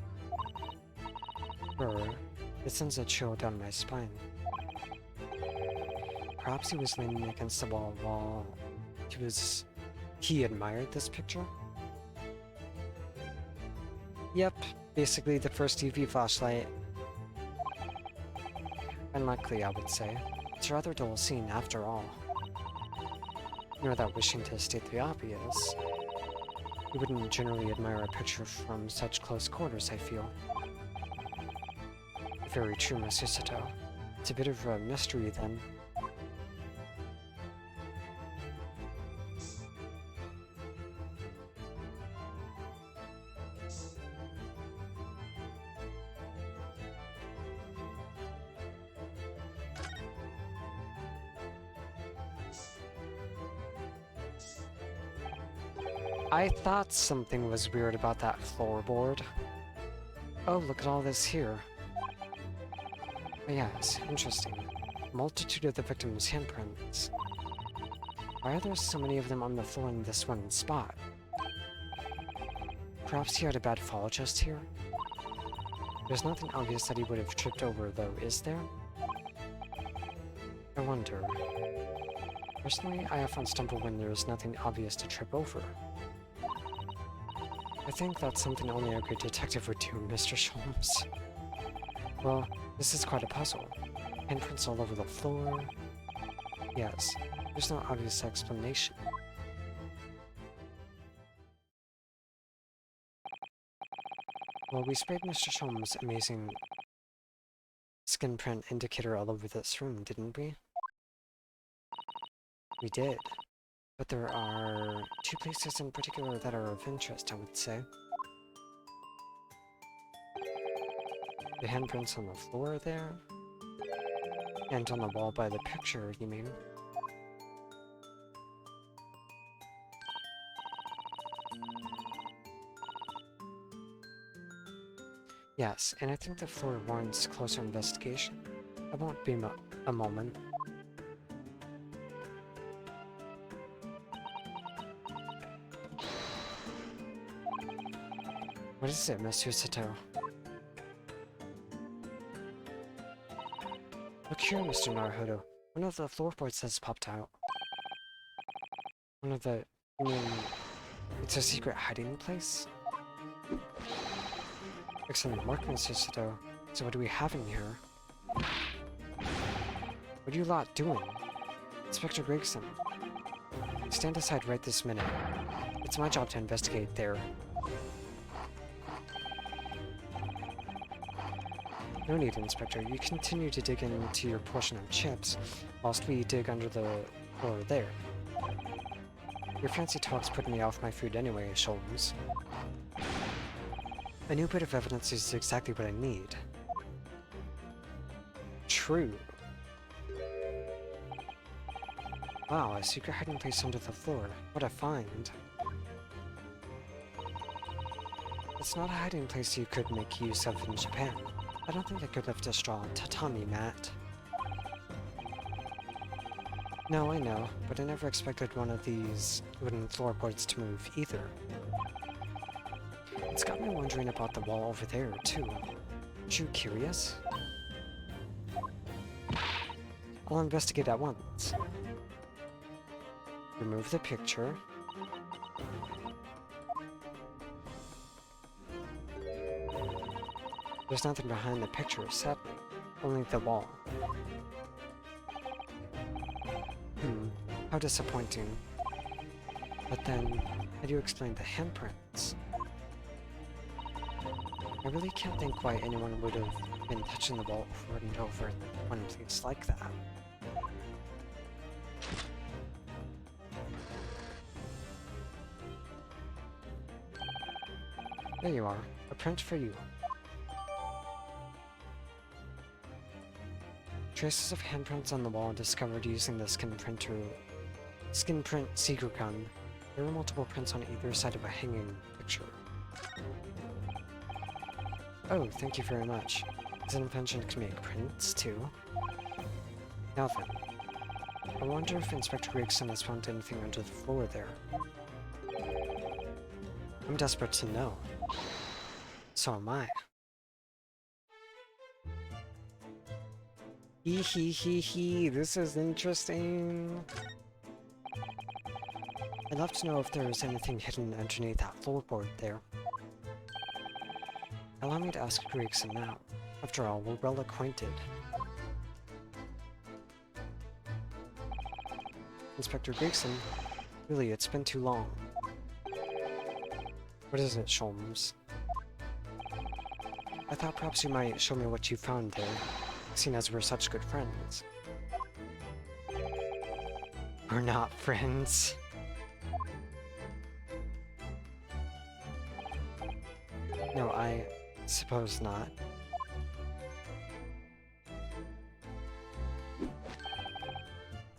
It sends a chill down my spine. Perhaps he was leaning against the wall while he admired this picture? Yep, basically the first UV flashlight. Unlikely, I would say. It's a rather dull scene, after all. Without wishing to state the obvious, you wouldn't generally admire a picture from such close quarters, I feel. Very true, Mr. Sato. It's a bit of a mystery, then. I thought something was weird about that floorboard. Oh, look at all this here. Oh, yes, interesting. Multitude of the victim's handprints. Why are there so many of them on the floor in this one spot? Perhaps he had a bad fall just here? There's nothing obvious that he would have tripped over, though, is there? I wonder. Personally, I often stumble when there is nothing obvious to trip over. I think that's something only a great detective would do, Mr. Sholmes. Well, this is quite a puzzle. Handprints all over the floor. Yes, there's no obvious explanation. Well, we sprayed Mr. Sholm's amazing skin print indicator all over this room, didn't we? We did. But there are two places in particular that are of interest, I would say. The handprints on the floor there, and on the wall by the picture, you mean? Yes, and I think the floor warrants closer investigation. I won't be a moment. What is it, Monsieur Sato? Look here, Mr. Naruhodo. One of the floorboards has popped out. One of the... You mean... It's a secret hiding place? Excellent work, Mr. Sato. So what do we have in here? What are you lot doing? Inspector Gregson. Stand aside right this minute. It's my job to investigate there. No need, Inspector. You continue to dig into your portion of chips, whilst we dig under the floor there. Your fancy talk's putting me off my food anyway, Sholmes. A new bit of evidence is exactly what I need. True. Wow, a secret hiding place under the floor. What a find. It's not a hiding place you could make use of in Japan. I don't think I could lift a straw tatami mat. No, I know, but I never expected one of these wooden floorboards to move either. It's got me wondering about the wall over there, too. Aren't you curious? I'll investigate at once. Remove the picture. There's nothing behind the picture, sadly. Only the wall. How disappointing. But then, how do you explain the handprints? I really can't think why anyone would have been touching the wall over and over in one place like that. There you are. A print for you. Traces of handprints on the wall discovered using the skin print seeker gun. There are multiple prints on either side of a hanging picture. Oh, thank you very much. This invention can make prints, too. Now then, I wonder if Inspector Gregson has found anything under the floor there. I'm desperate to know. So am I. Hee, this is interesting. I'd love to know if there is anything hidden underneath that floorboard there. Allow me to ask Gregson now. After all, we're well acquainted. Inspector Gregson, really, it's been too long. What is it, Sholmes? I thought perhaps you might show me what you found there, seeing as we're such good friends. We're not friends. No, I suppose not.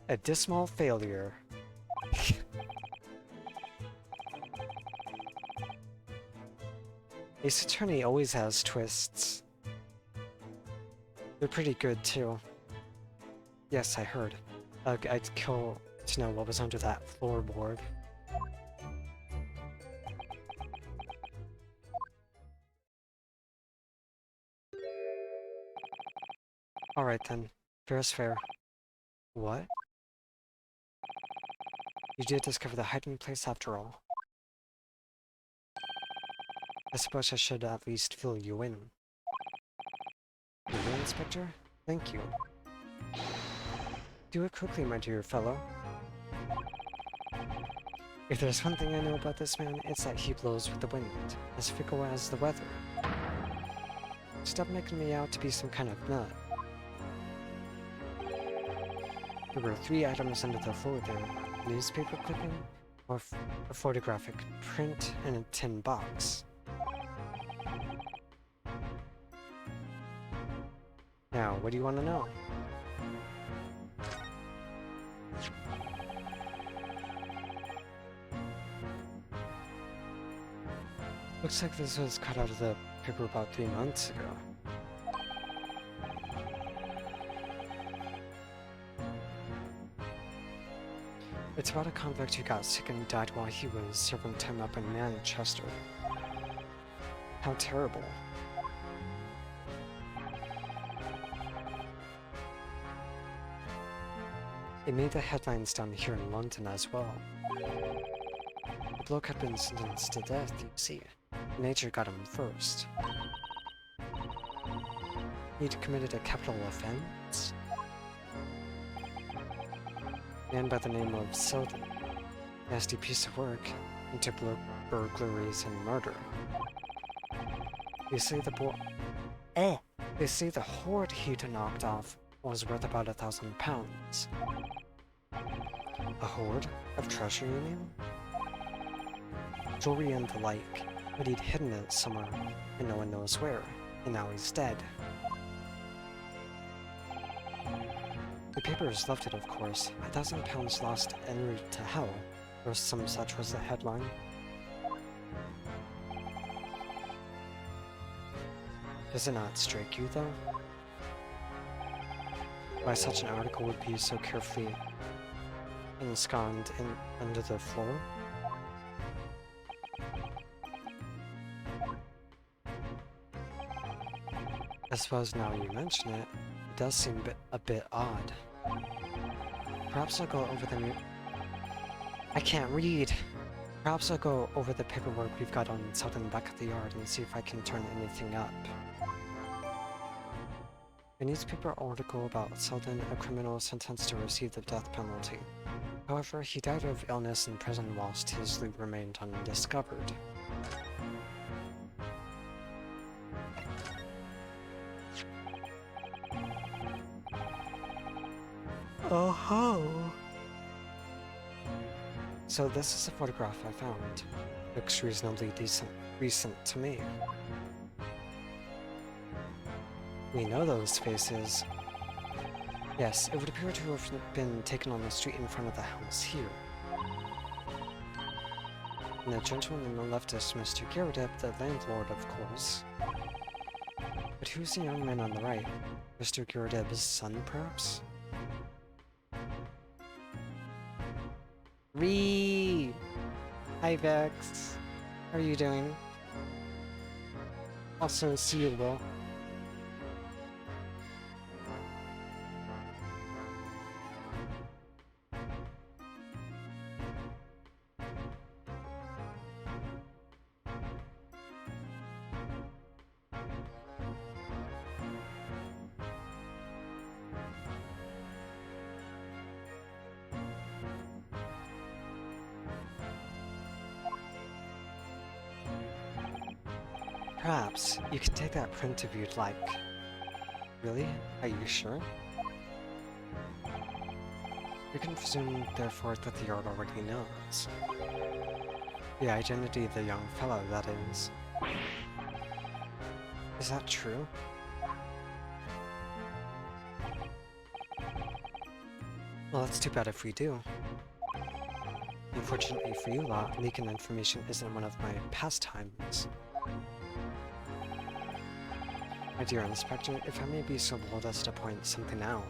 A dismal failure. Ace Attorney always has twists. They're pretty good, too. Yes, I heard. I'd kill to know what was under that floorboard. Alright then. Fair is fair. What? You did discover the hiding place after all. I suppose I should at least fill you in. Really, Inspector? Thank you. Do it quickly, my dear fellow. If there's one thing I know about this man, it's that he blows with the wind, as fickle as the weather. Stop making me out to be some kind of nut. There were 3 items under the floor there. A newspaper clipping, a photographic print, and a tin box. Now, what do you want to know? Looks like this was cut out of the paper about 3 months ago. It's about a convict who got sick and died while he was serving time up in Manchester. How terrible. It made the headlines down here in London as well. The bloke had been sentenced to death, you see. Nature got him first. He'd committed a capital offense. A man by the name of Selden. Nasty piece of work into burglaries and murder. They say They say the hoard he'd knocked off was worth about £1,000. A hoard of treasure, you mean? Jewelry and the like, but he'd hidden it somewhere, and no one knows where, and now he's dead. The papers left it, of course. £1,000 lost en route to hell, or some such was the headline. Does it not strike you, though? Why such an article would be so carefully ensconced under the floor? I suppose now you mention it, it does seem a bit odd. Perhaps I'll go over the I can't read! Perhaps I'll go over the paperwork we've got on Selden back at the yard and see if I can turn anything up. A newspaper article about Selden, a criminal sentenced to receive the death penalty. However, he died of illness in prison whilst his loot remained undiscovered. Oh-ho! So this is a photograph I found. Looks reasonably recent to me. We know those faces. Yes, it would appear to have been taken on the street in front of the house here. And the gentleman on the left is Mr. Gyrodip, the landlord, of course. But who's the young man on the right? Mr. Gyrodip's son, perhaps? Ree! Hi, Vex. How are you doing? Also, see you, Will. Perhaps you can take that print if you'd like. Really? Are you sure? You can presume, therefore, that the yard already knows. The identity of the young fellow, that is. Is that true? Well, that's too bad if we do. Unfortunately for you lot, leaking information isn't one of my pastimes. My dear Inspector, if I may be so bold as to point something out.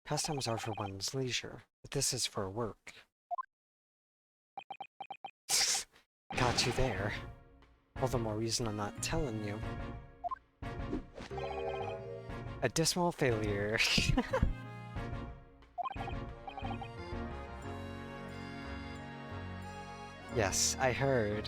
Pastimes are for one's leisure, but this is for work. Got you there. All the more reason I'm not telling you. A dismal failure. Yes, I heard.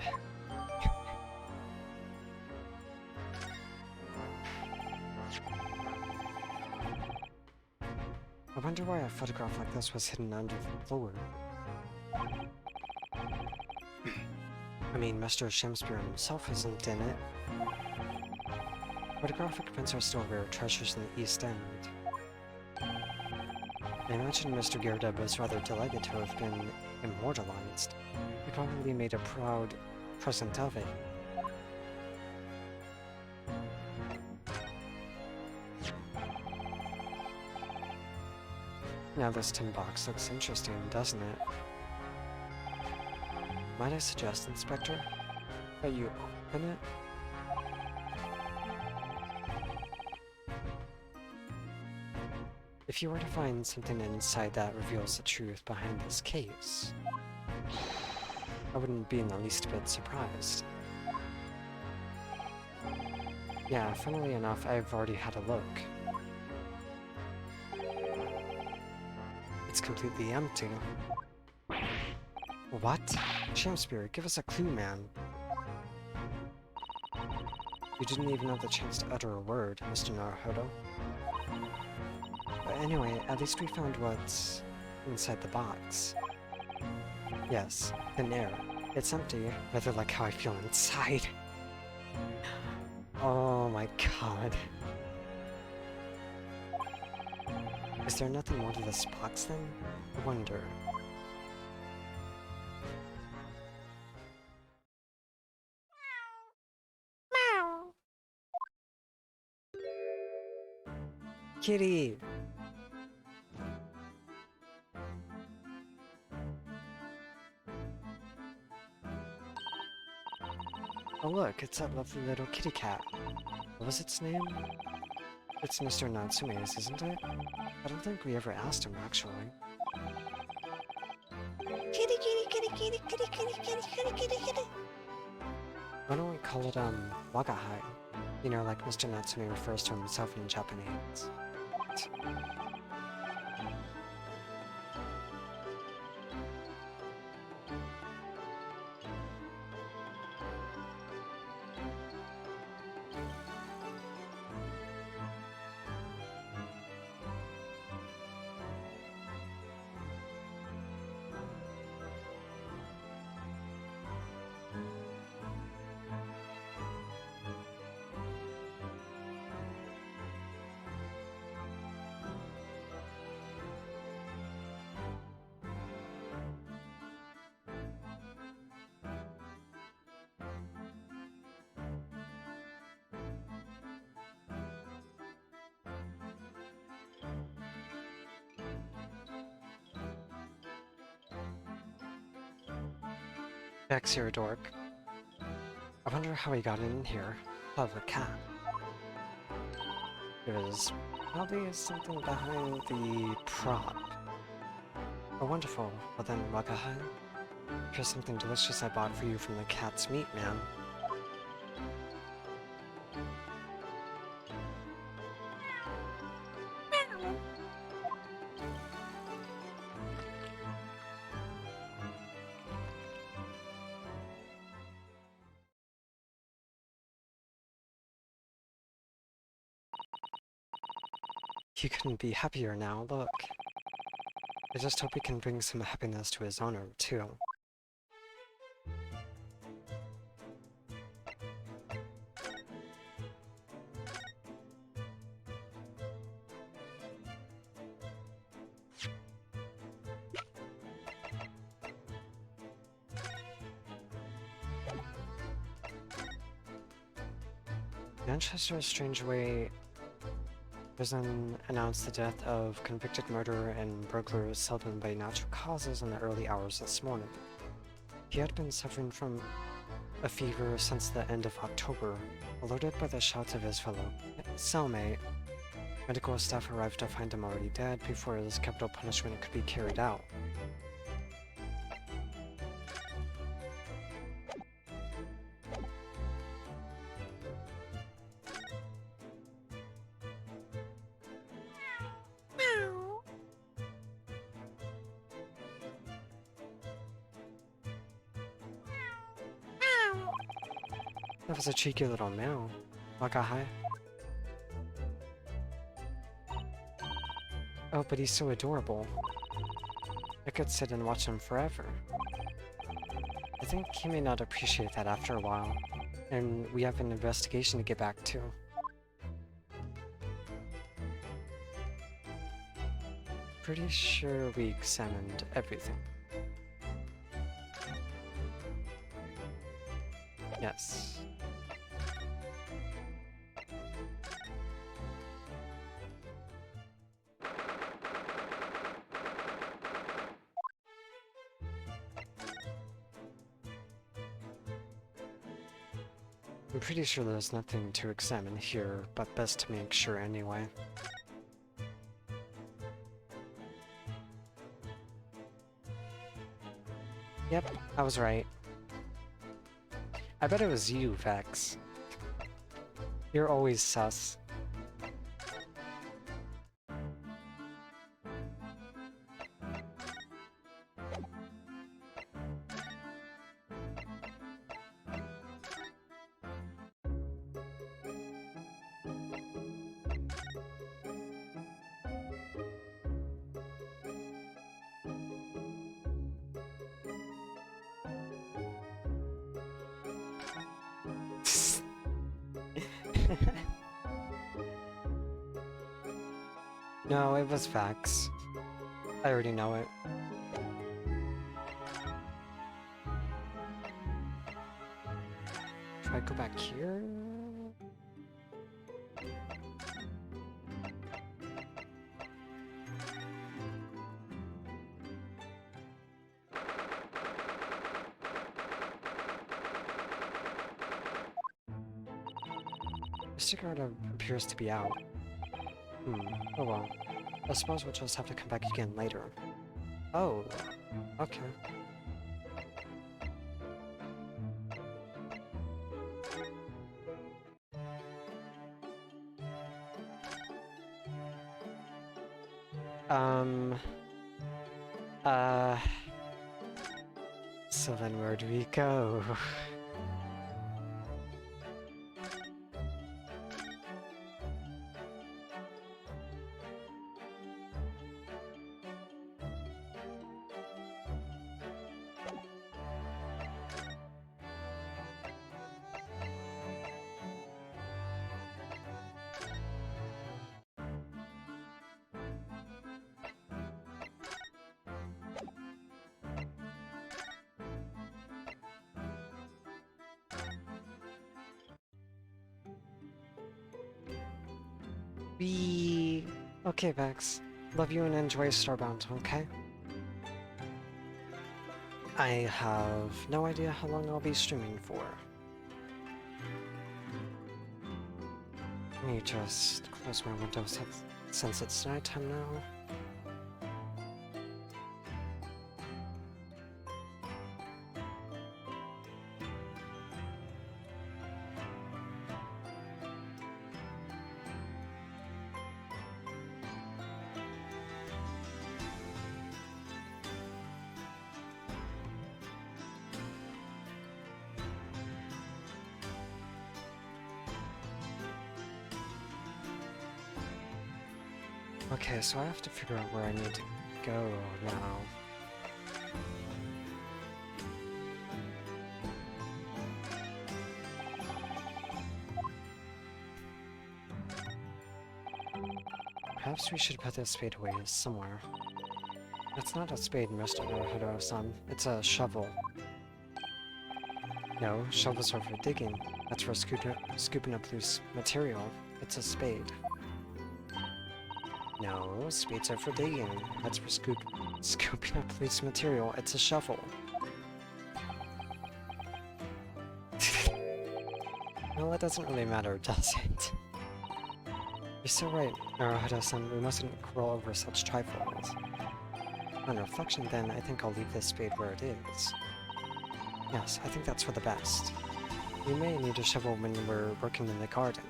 I wonder why a photograph like this was hidden under the floor. I mean, Mr. Shakespeare himself isn't in it. Photographic prints are still rare treasures in the East End. I imagine Mr. Girdeb was rather delighted to have been immortalized. He probably made a proud present of it. Now this tin box looks interesting, doesn't it? Might I suggest, Inspector, that you open it? If you were to find something inside that reveals the truth behind this case, I wouldn't be in the least bit surprised. Yeah, funnily enough, I've already had a look. It's completely empty. What? Shamspear, give us a clue, man. You didn't even have the chance to utter a word, Mr. Naruhodo. But anyway, at least we found what's inside the box. Yes, thin air. It's empty, rather like how I feel inside. Oh my god. Is there nothing more to this box then? I wonder. Kitty! Oh look, it's that lovely little kitty cat. What was its name? It's Mr. Natsume's, isn't it? I don't think we ever asked him, actually. Kitty, kitty, kitty, kitty, kitty, kitty, kitty, kitty, kitty, kitty. Why don't we call it, Wagahai? You know, like Mr. Natsume refers to himself in Japanese. Back's here, dork. I wonder how he got in here. Of a cat. There's probably something behind the prop. Oh, wonderful. Well then, Wagahai, here's something delicious I bought for you from the cat's meat, man. He couldn't be happier now, look. I just hope he can bring some happiness to his owner, too. Manchester's strange way prison announced the death of convicted murderer and burglar Selden by natural causes in the early hours this morning. He had been suffering from a fever since the end of October. Alerted by the shouts of his fellow cellmate, medical staff arrived to find him already dead before his capital punishment could be carried out. That was a cheeky little meow. Wagahai. Oh, but he's so adorable. I could sit and watch him forever. I think he may not appreciate that after a while, and we have an investigation to get back to. pretty sure we examined everything. Yes. I'm pretty sure there's nothing to examine here, but best to make sure anyway. Yep, I was right. I bet it was you, Vex. You're always sus. No, it was Vex. I already know it. Should I go back here? The cigarette appears to be out. Oh well. I suppose we'll just have to come back again later. Oh, okay. Uh... So then where do we go? Okay, Vex. Love you and enjoy Starbound, okay? I have no idea how long I'll be streaming for. Let me just close my window since it's nighttime now. Okay, so I have to figure out where I need to go now. Perhaps we should put this spade away somewhere. It's not a spade, Mr. Naruto-san. It's a shovel. No, shovels are for digging. That's for scooping up loose material. It's a spade. No, spades are for digging. That's for scooping up loose material. It's a shovel. Well, it doesn't really matter, does it? You're so right, Naruto-san. We mustn't quarrel over such trifles. On reflection, then, I think I'll leave this spade where it is. Yes, I think that's for the best. We may need a shovel when we're working in the garden.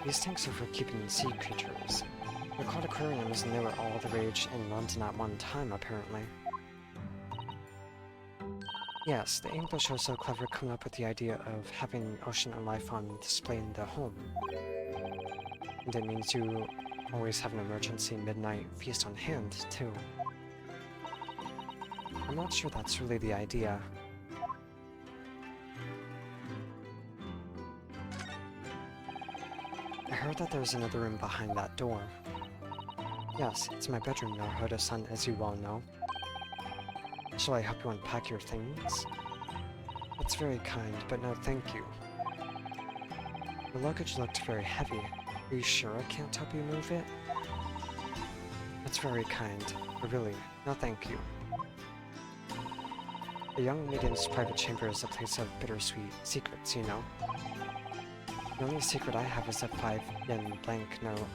These tanks are for keeping sea creatures. Aquatic aquariums, and they were all the rage in London at one time, apparently. Yes, the English are so clever coming up with the idea of having ocean and life on display in the home. And it means you always have an emergency midnight feast on hand, too. I'm not sure that's really the idea. I heard that there's another room behind that door. Yes, it's my bedroom, Naruhodo-san, as you well know. Shall I help you unpack your things? That's very kind, but no thank you. Your luggage looked very heavy. Are you sure I can't help you move it? That's very kind, but really, no thank you. A young maiden's private chamber is a place of bittersweet secrets, you know. The only secret I have is a 5-yen banknote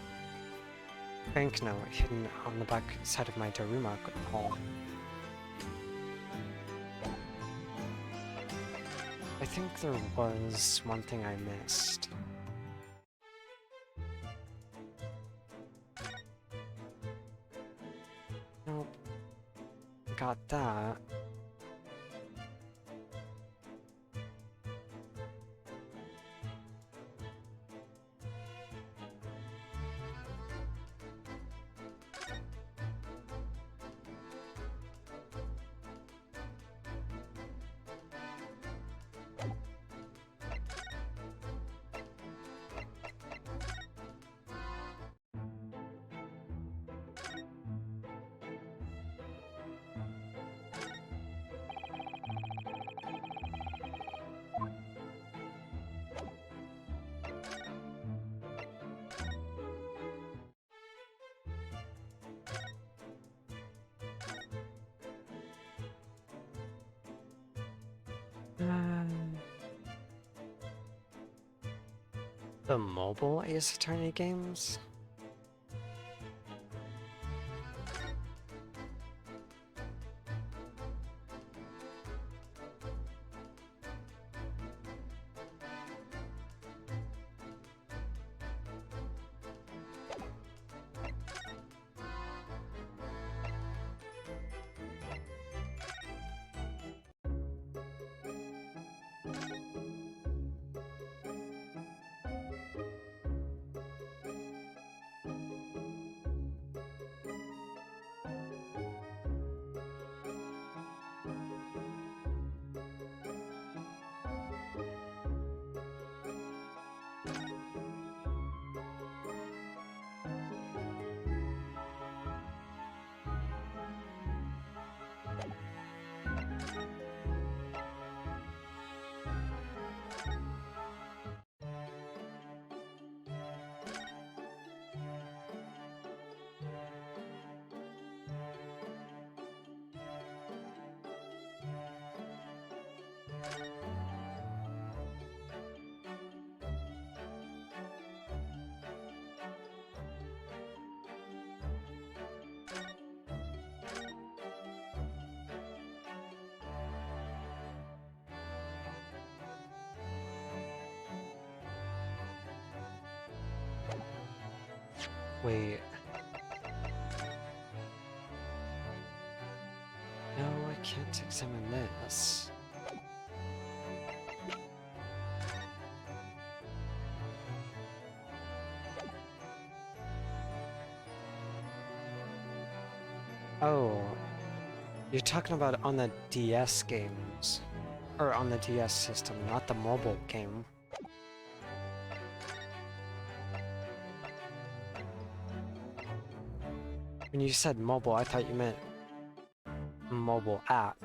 hidden on the back side of my Daruma hall. I think there was one thing I missed. Nope. Got that. The mobile Ace Attorney games? Wait. No, I can't examine this. Oh, you're talking about on the DS games. Or on the DS system, not the mobile game. When you said mobile, I thought you meant mobile app.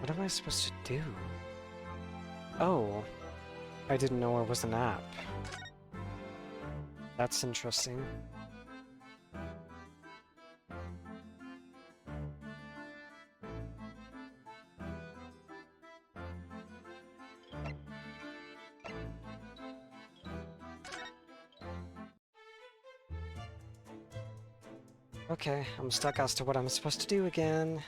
What am I supposed to do? Oh, I didn't know it was an app. That's interesting. Okay, I'm stuck as to what I'm supposed to do again.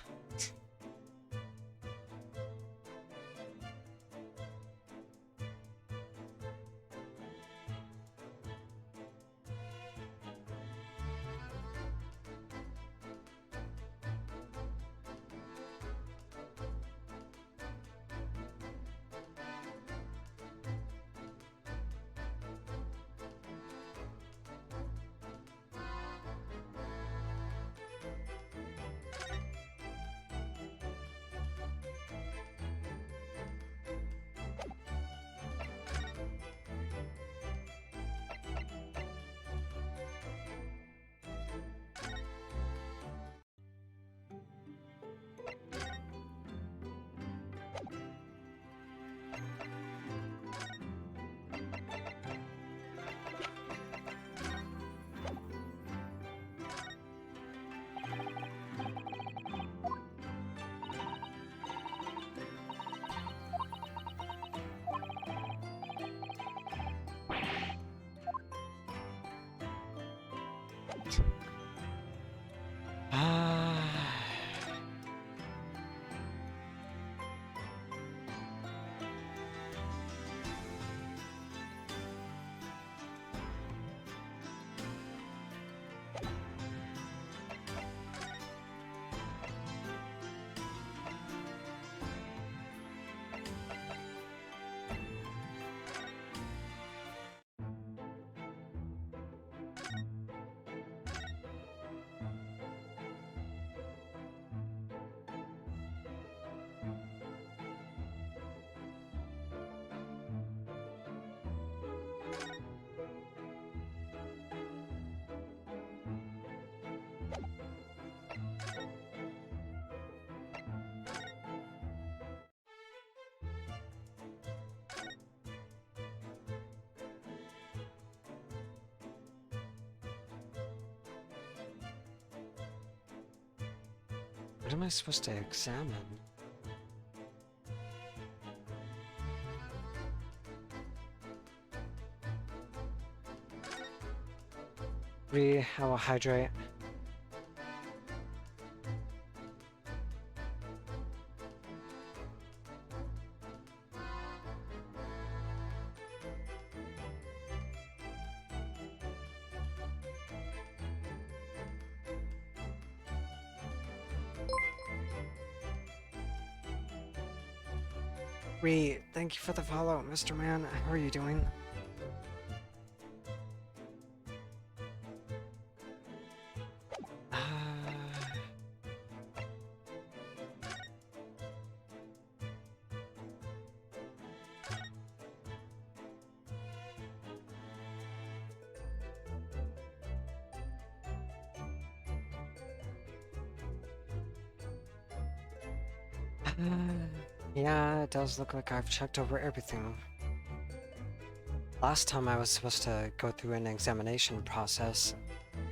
What am I supposed to examine? Rehydrate. Thank you for the follow, Mr. Man. How are you doing? Yeah, it does look like I've checked over everything. Last time I was supposed to go through an examination process,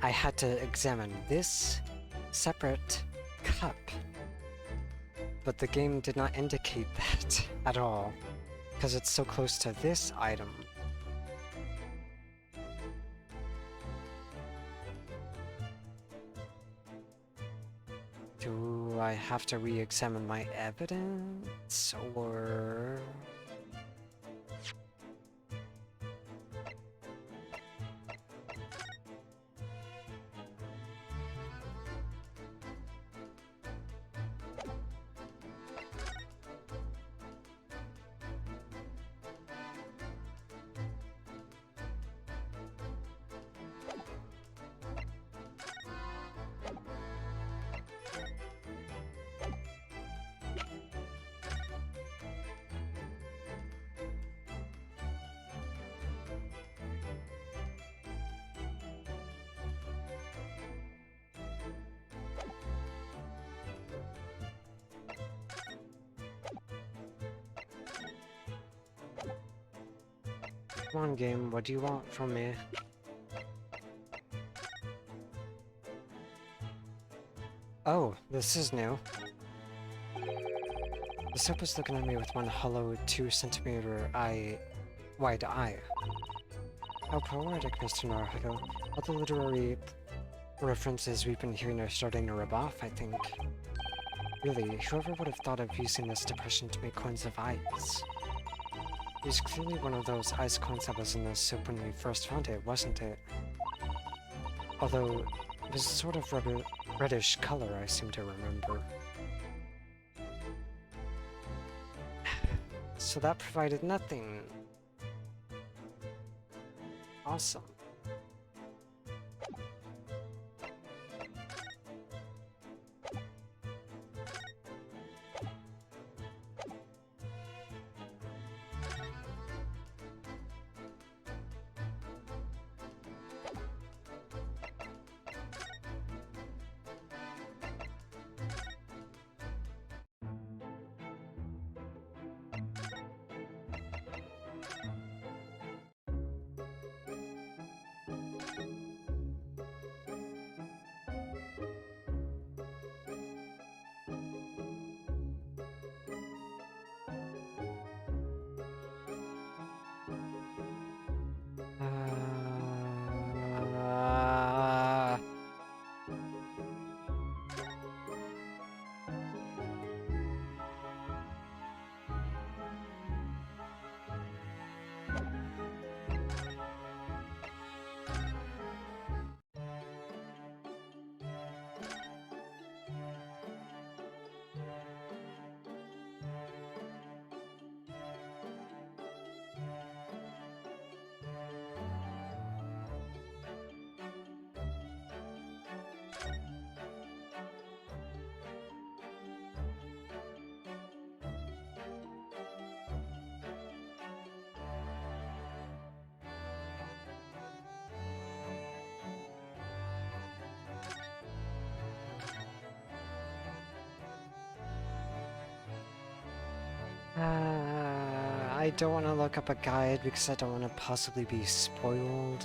I had to examine this separate cup. But the game did not indicate that at all, because it's so close to this item. Do I have to re-examine my evidence, or... Come on, game, what do you want from me? Oh, this is new. The soap is looking at me with one hollow 2-centimeter wide eye. How poetic, Mr. Naruto. All the literary references we've been hearing are starting to rub off, I think. Really, whoever would have thought of using this depression to make coins of ice? It was clearly one of those ice coins that was in the soap when we first found it, wasn't it? Although, it was sort of reddish color, I seem to remember. So that provided nothing. Awesome. Uh, I don't want to look up a guide because I don't want to possibly be spoiled.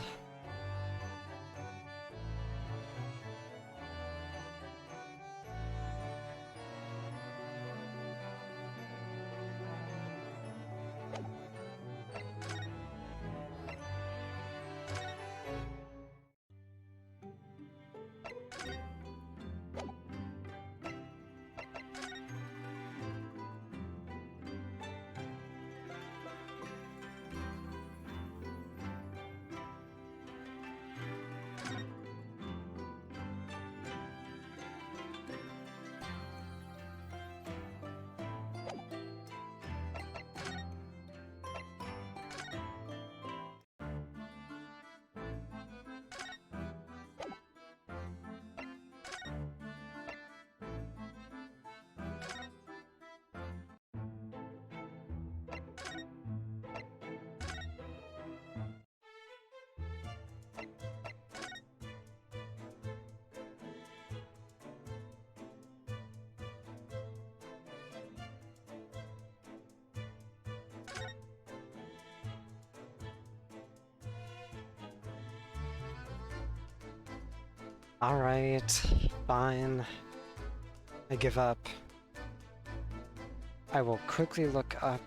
Alright, fine. I give up. I will quickly look up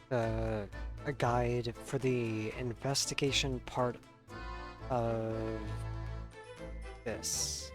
a guide for the investigation part of this.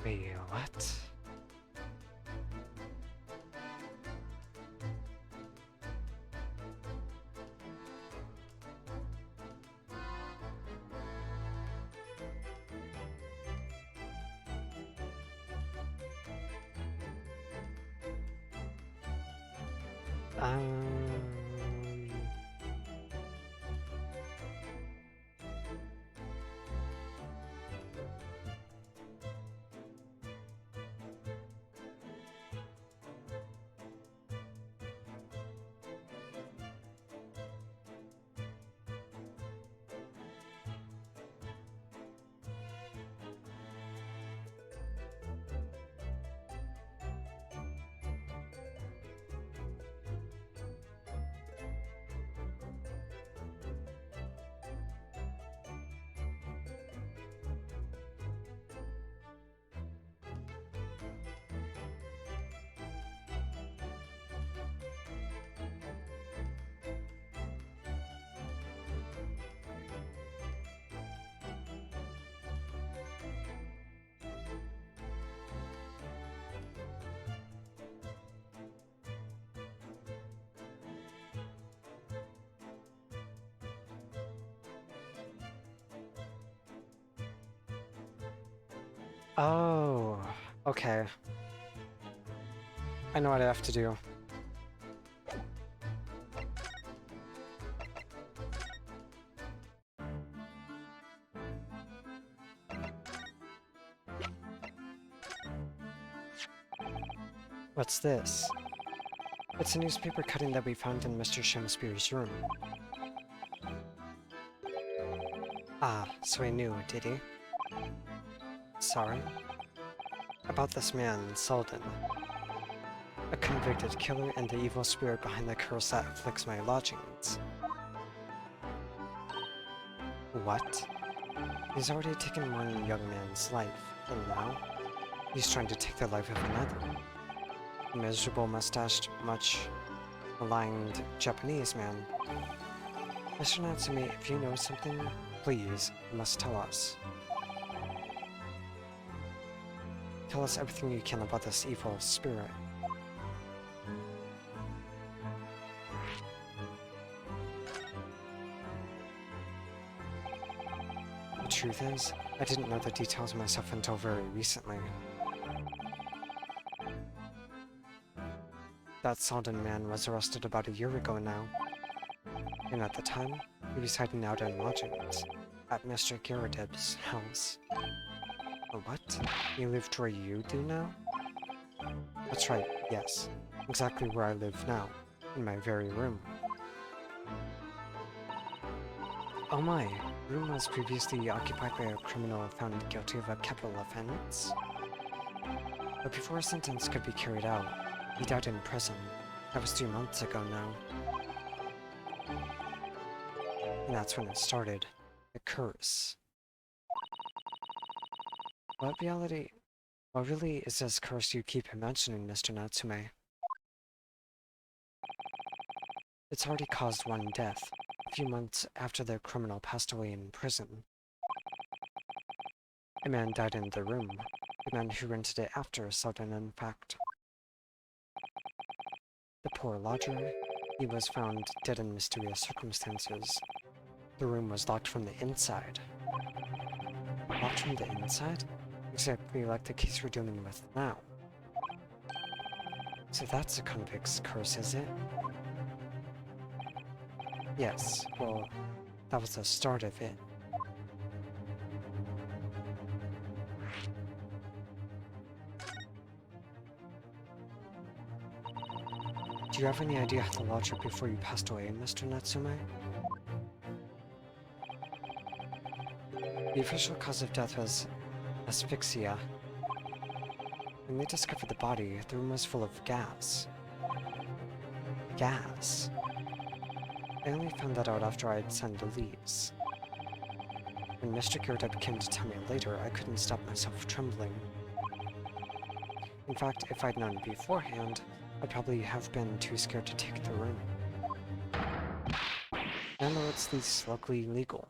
Wait, what? Um... Oh, okay. I know what I have to do. What's this? It's a newspaper cutting that we found in Mr. Shamsbury's room. Ah, so he knew, did he? Sorry? About this man, Selden. A convicted killer and the evil spirit behind the curse that afflicts my lodgings. What? He's already taken one young man's life, and now he's trying to take the life of another. A miserable mustached, much maligned Japanese man. Mr. Natsume, if you know something, please, you must tell us. Tell us everything you can about this evil spirit. The truth is, I didn't know the details myself until very recently. That Selden man was arrested about a year ago now. And at the time, he was hiding out in lodgings at Mr. Garrideb's house. What? He lived where you do now? That's right, yes. Exactly where I live now. In my very room. Oh my, the room was previously occupied by a criminal found guilty of a capital offense. But before a sentence could be carried out, he died in prison. That was 3 months ago now. And that's when it started. The curse. What really is this curse you keep mentioning, Mr. Natsume? It's already caused one death, a few months after the criminal passed away in prison. A man died in the room, the man who rented it after Selden, in fact. The poor lodger, he was found dead in mysterious circumstances. The room was locked from the inside. Locked from the inside? Exactly like the case we're dealing with now. So that's a convict's curse, is it? Yes, well, that was the start of it. Do you have any idea how the lodger before you passed away, Mr. Natsume? The official cause of death was asphyxia. When they discovered the body, the room was full of gas. Gas? I only found that out after I had signed the lease. When Mr. Garrideb came to tell me later, I couldn't stop myself trembling. In fact, if I'd known beforehand, I'd probably have been too scared to take the room. Now it's least luckily legal.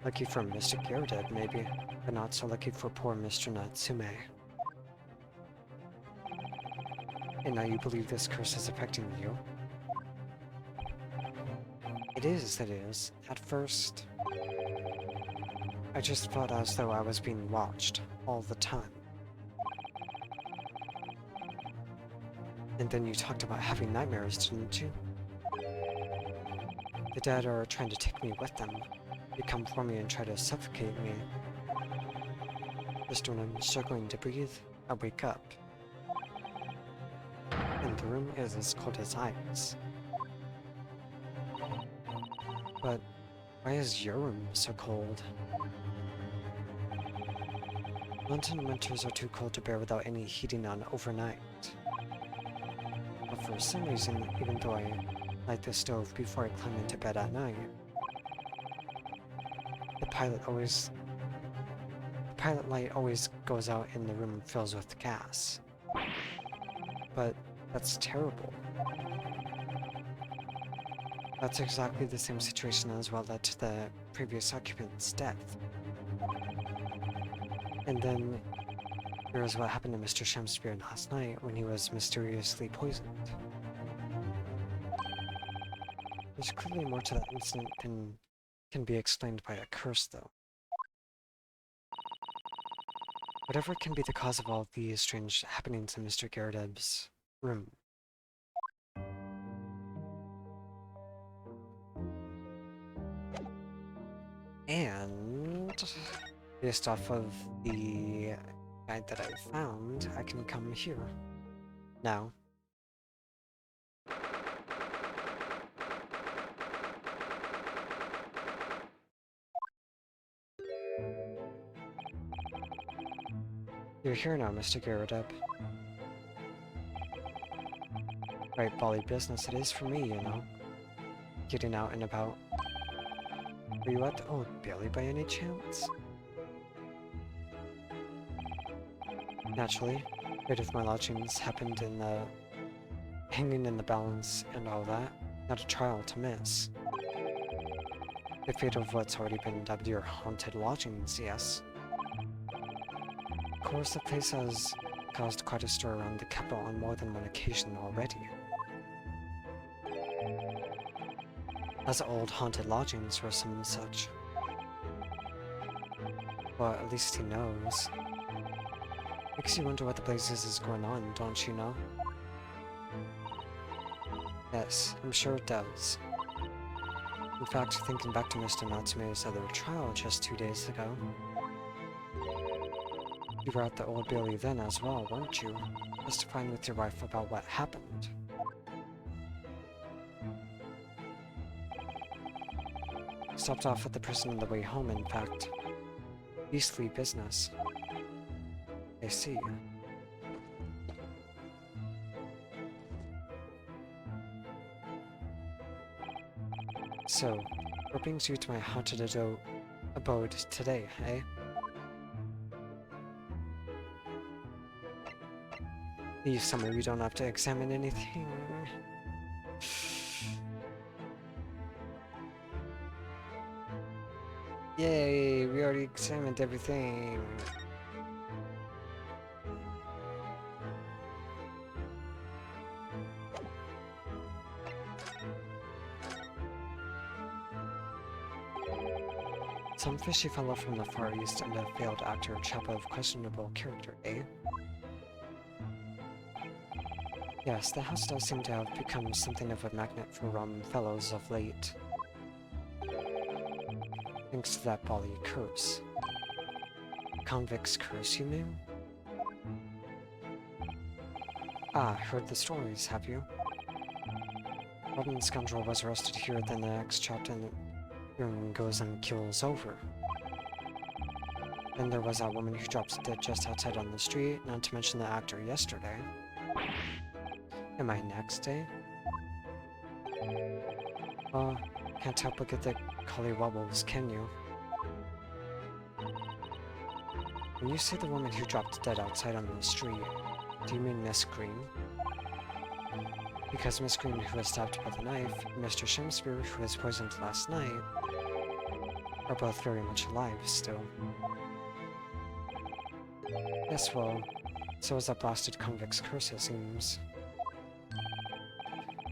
Lucky for Mr. Gyarados, maybe, but not so lucky for poor Mr. Natsume. And now you believe this curse is affecting you? It is. At first, I just felt as though I was being watched all the time. And then you talked about having nightmares, didn't you? The dead are trying to take me with them. They come for me and try to suffocate me. Just when I'm struggling to breathe, I wake up. And the room is as cold as ice. But why is your room so cold? London winters are too cold to bear without any heating on overnight. But for some reason, even though I light the stove before I climb into bed at night, the pilot light always goes out and the room fills with gas. But that's terrible. That's exactly the same situation as what led to the previous occupant's death. And then there was what happened to Mr. Shemspeare last night when he was mysteriously poisoned. There's clearly more to that incident than can be explained by a curse, though. Whatever can be the cause of all these strange happenings in Mr. Gyarados' room. And based off of the guide that I found, I can come here. Now. You're here now, Mr. Gyarados. Right, bally business it is for me, you know. Getting out and about. Are you at the Old Bailey by any chance? Naturally, fate of my lodgings happened in the hanging in the balance and all that. Not a trial to miss. The fate of what's already been dubbed your haunted lodgings, yes. Of course, the place has caused quite a stir around the capital on more than one occasion already. As old haunted lodgings or some such. Well, at least he knows. Makes you wonder what the blazes is going on, don't you know? Yes, I'm sure it does. In fact, thinking back to Mr. Natsume's other trial just 2 days ago, you were at the Old Bailey then as well, weren't you? Testifying with your wife about what happened. Stopped off at the prison on the way home, in fact. Beastly business. I see. So, what brings you to my haunted abode today, eh? Please tell me we don't have to examine anything. Yay, we already examined everything. Some fishy fellow from the Far East and a failed actor, chap of questionable character, eh? Yes, the house does seem to have become something of a magnet for rum fellows of late. Thanks to that bally curse. Convict's curse, you mean? Ah, heard the stories, have you? Robin Scoundrel was arrested here, then the next chapter in the room goes and kills over. Then there was that woman who dropped dead just outside on the street, not to mention the actor yesterday. And my next day? Can't help but get the collie wobbles, can you? When you say the woman who dropped dead outside on the street, do you mean Miss Green? Because Miss Green, who was stabbed by the knife, and Mr. Shemspeare, who was poisoned last night, are both very much alive still. Yes, well, so is that blasted convict's curse, it seems.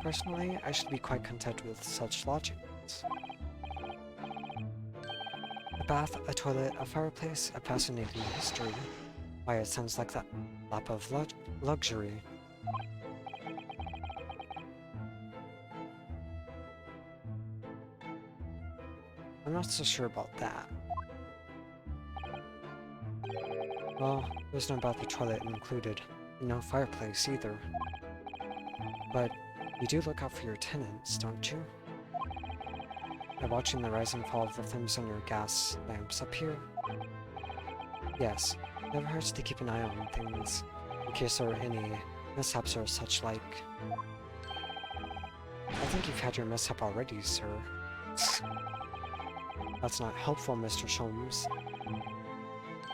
Personally, I should be quite content with such lodgings. A bath, a toilet, a fireplace, a fascinating history. Why, it sounds like that lap of luxury. I'm not so sure about that. Well, there's no bath or toilet included, and no fireplace either. But you do look out for your tenants, don't you? By watching the rise and fall of the flames on your gas lamps up here? Yes, never hurts to keep an eye on things, in case there are any mishaps or such like. I think you've had your mishap already, sir. That's not helpful, Mr. Sholmes.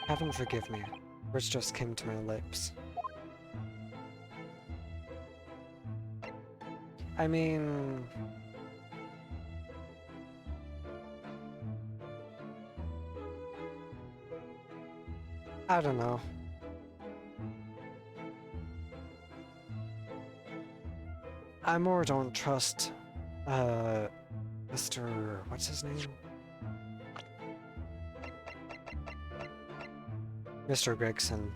Heaven forgive me. Words just came to my lips. I mean... I don't know. I more don't trust, Mr... what's his name? Mr. Gregson.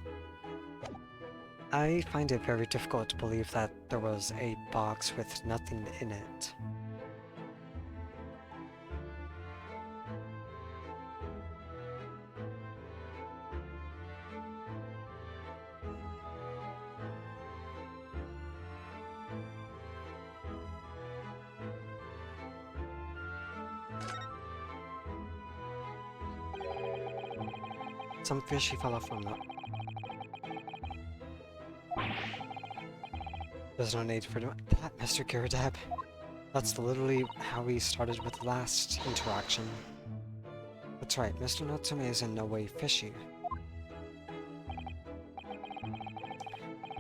I find it very difficult to believe that there was a box with nothing in it. Some fishy fella from the... There's no need for doing that, Mr. Kiradab. That's literally how we started with the last interaction. That's right, Mr. Natsume is in no way fishy.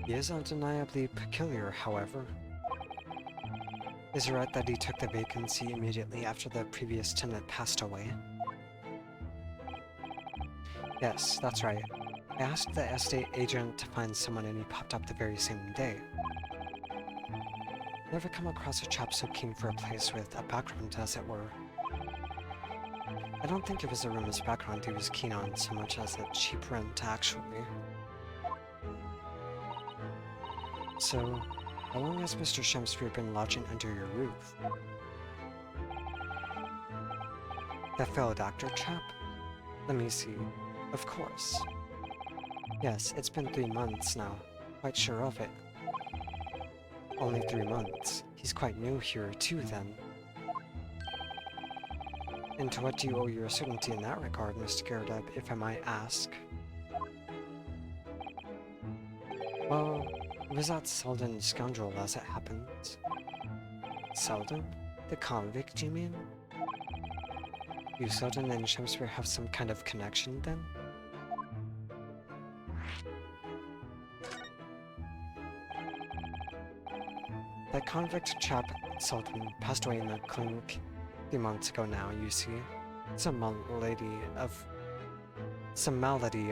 He is undeniably peculiar, however. Is it right that he took the vacancy immediately after the previous tenant passed away? Yes, that's right. I asked the estate agent to find someone and he popped up the very same day. Never come across a chap so keen for a place with a background, as it were. I don't think it was the room's background he was keen on so much as a cheap rent, actually. So, how long has Mr. Shamsphere been lodging under your roof? That failed actor chap? Let me see. Of course. Yes, it's been 3 months now. Quite sure of it. Only 3 months. He's quite new here too, then. And to what do you owe your certainty in that regard, Mr. Kiradab, if I might ask? Well, it was that Selden scoundrel as it happens. Selden? The convict, you mean? You Selden and Shamsphere have some kind of connection, then? That convict chap, Selden, passed away in the clinic 3 months ago now, you see. Some malady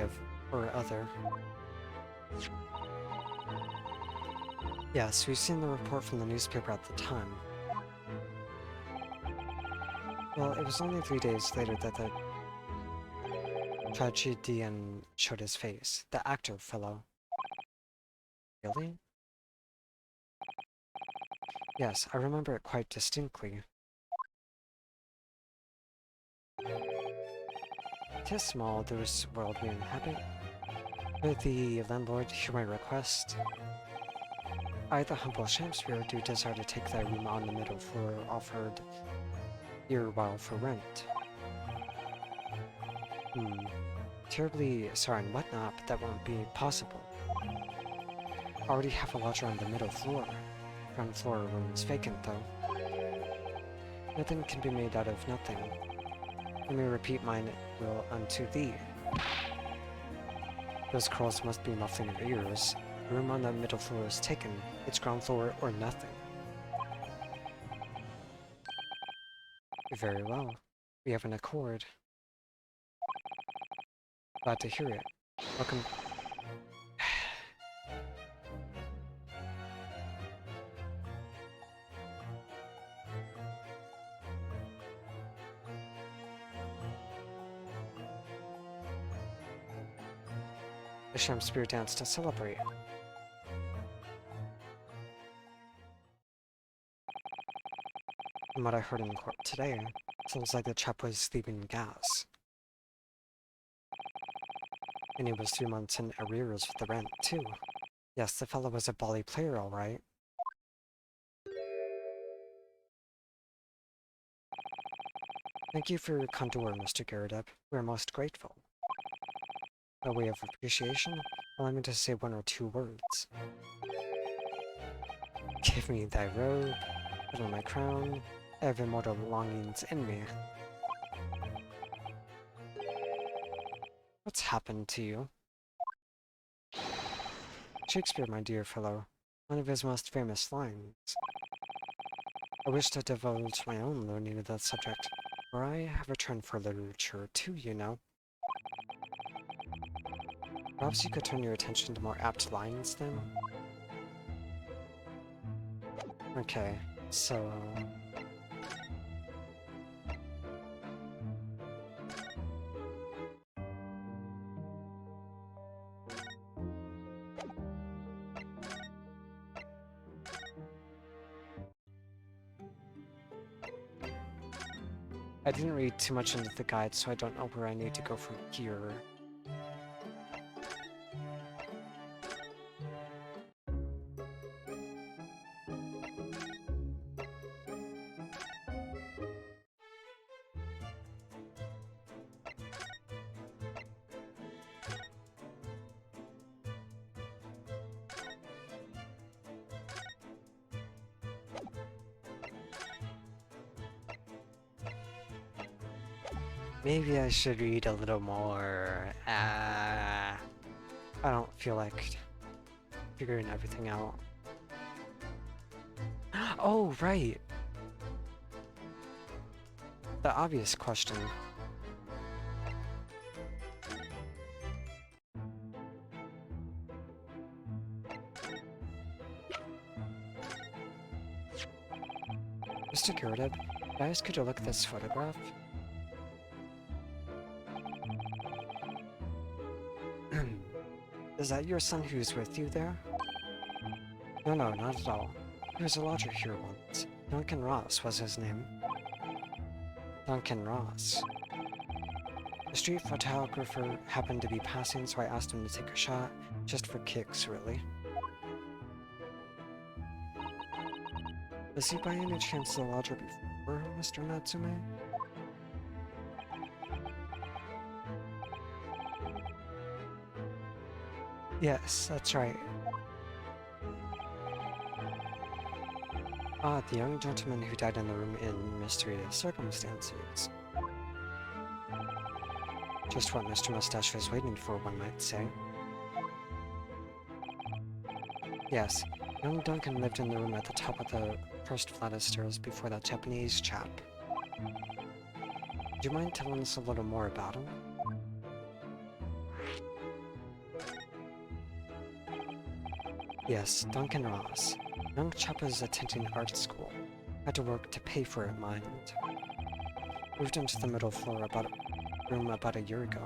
of or other. Yes, we've seen the report from the newspaper at the time. Well, it was only 3 days later that the tragedian showed his face. The actor fellow. Really? Yes, I remember it quite distinctly. 'Tis small, this world we inhabit. Will the landlord hear my request? I, the humble Shamsphere, do desire to take thy room on the middle floor offered here while for rent. Terribly sorry and whatnot, but that won't be possible. I already have a lodger on the middle floor. Ground floor room is vacant, though. Nothing can be made out of nothing. Let me repeat mine will unto thee. Those curls must be muffling your ears. The room on the middle floor is taken. It's ground floor or nothing. Very well. We have an accord. Glad to hear it. Welcome. The Sham Spear dance to celebrate. From what I heard in court today, sounds like the chap was thieving gas. And he was 3 months in arrears with the rent, too. Yes, the fellow was a bally player, all right. Thank you for your condor, Mr. Garrideb. We are most grateful. By way of appreciation, allow me to say 1 or 2 words. Give me thy robe, put on my crown, I have immortal longings in me. What's happened to you? Shakespeare, my dear fellow, one of his most famous lines. I wish to divulge my own learning of that subject, for I have a turn for literature too, you know. Perhaps you could turn your attention to more apt lines, then? Okay, so... I didn't read too much into the guide, so I don't know where I need to go from here. Maybe I should read a little more. I don't feel like figuring everything out. Oh, right! The obvious question. Mr. Garrideb, guys, could you look at this photograph? Is that your son who's with you there? No, not at all. He was a lodger here once. Duncan Ross was his name. Duncan Ross. The street photographer happened to be passing, so I asked him to take a shot, just for kicks, really. Was he by any chance the lodger before, Mr. Natsume? Yes, that's right. Ah, the young gentleman who died in the room in mysterious circumstances. Just what Mr. Mustache was waiting for, one might say. Yes, young Duncan lived in the room at the top of the first flight of stairs before that Japanese chap. Do you mind telling us a little more about him? Yes, Duncan Ross. Young chap was attending art school. Had to work to pay for it, mind. Moved into the middle floor room about a year ago.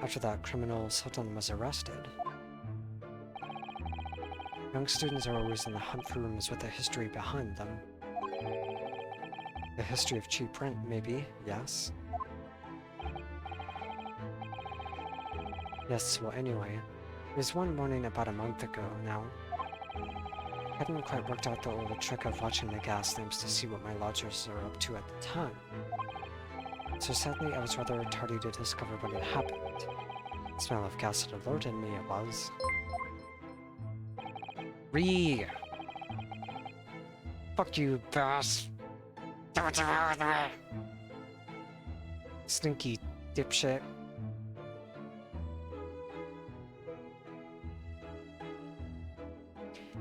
After that, criminal Sultan was arrested. Young students are always in the hunt for rooms with a history behind them. The history of cheap rent, maybe, yes? Yes, well anyway, it was one morning about a month ago now. Hadn't quite worked out the old trick of watching the gas lamps to see what my lodgers are up to at the time. So sadly, I was rather tardy to discover what had happened. The smell of gas had alerted me, it was. Fuck you, boss! Stinky dipshit.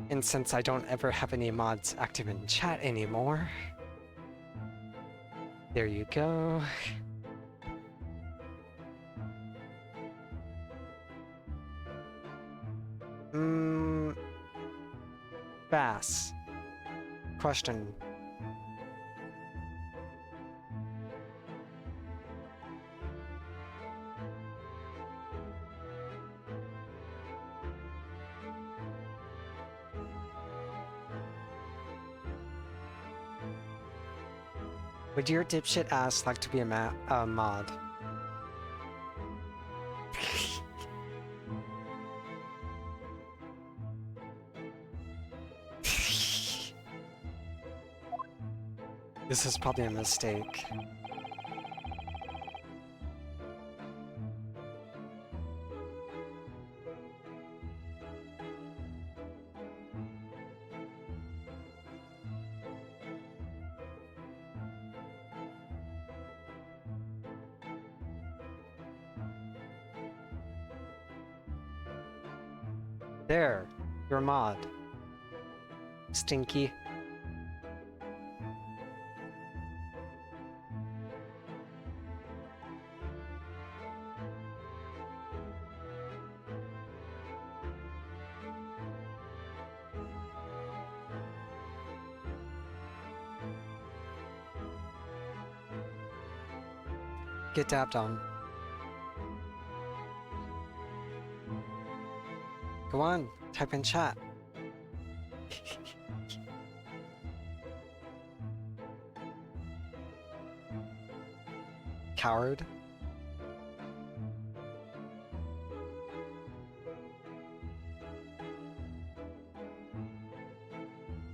And since I don't ever have any mods active in chat anymore, there you go. gas. Question. Would your dipshit ass like to be a mod? This is probably a mistake. There, you're a mod. Stinky. Get dabbed on. Go on, type in chat. Coward.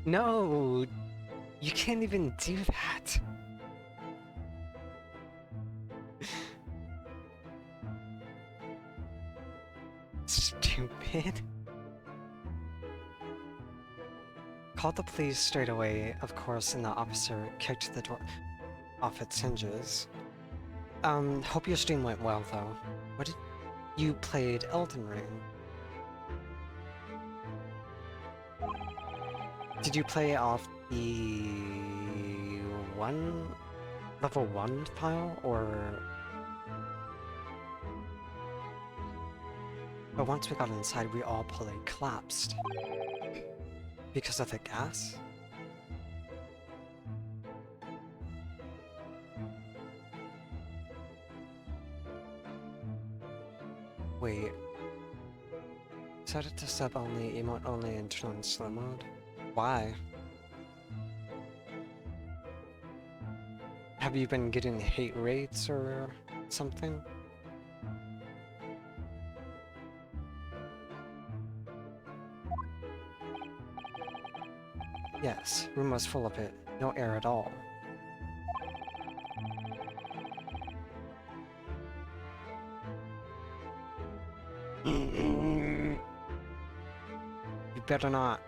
No, you can't even do that. Stupid. Called the police straight away, of course, and the officer kicked the door off its hinges. Hope your stream went well, though. What did you played Elden Ring? Did you play off the level 1 file, or... But once we got inside, we all fully collapsed. Because of the gas? Wait. Set it to sub only, emote only, and turn on slow mode? Why? Have you been getting hate rates or something? Yes, room was full of it. No air at all. You better not.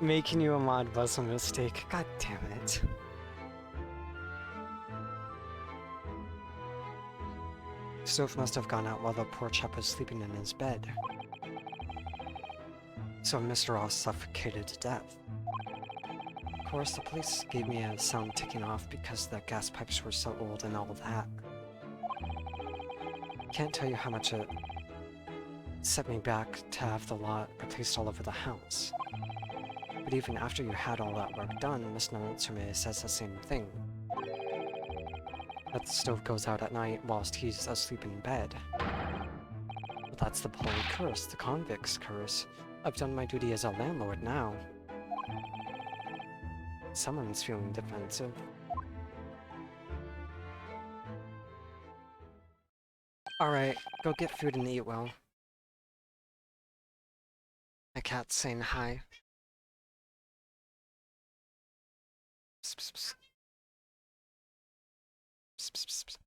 Making you a mod was a mistake. God damn it. Stove must have gone out while the poor chap was sleeping in his bed. So Mr. Ross suffocated to death. Of course, the police gave me a sound ticking off because the gas pipes were so old and all that. Can't tell you how much it set me back to have the lot replaced all over the house. But even after you had all that work done, Miss Natsume says the same thing. That the stove goes out at night whilst he's asleep in bed. Well, that's the Polly curse, the convict's curse. I've done my duty as a landlord now. Someone's feeling defensive. Alright, go get food and eat well. My cat's saying hi. Psst, psst, psst. Psst, psst, psst.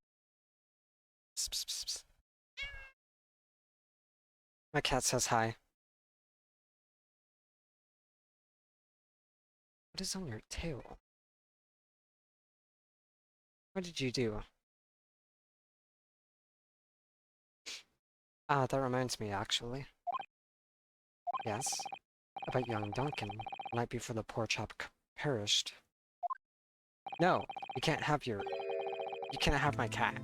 Psst, psst, psst, psst. My cat says hi. What is on your tail? What did you do? Ah, that reminds me, actually. Yes? About young Duncan, the night before the poor chap perished. No, you can't have my cat.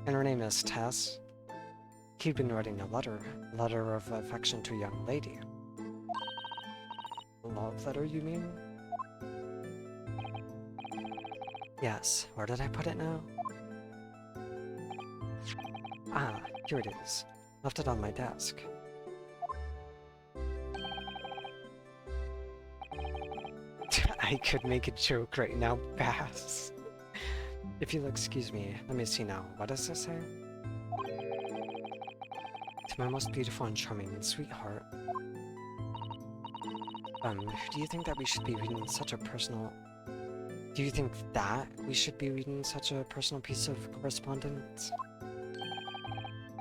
And her name is Tess. He'd been writing a letter of affection to a young lady. A love letter, you mean? Yes, where did I put it now? Ah, here it is. Left it on my desk. I could make a joke right now, Bass. If you'll excuse me, let me see now. What does this say? To my most beautiful and charming sweetheart. Do you think that we should be reading such a personal... Do you think that we should be reading such a personal piece of correspondence?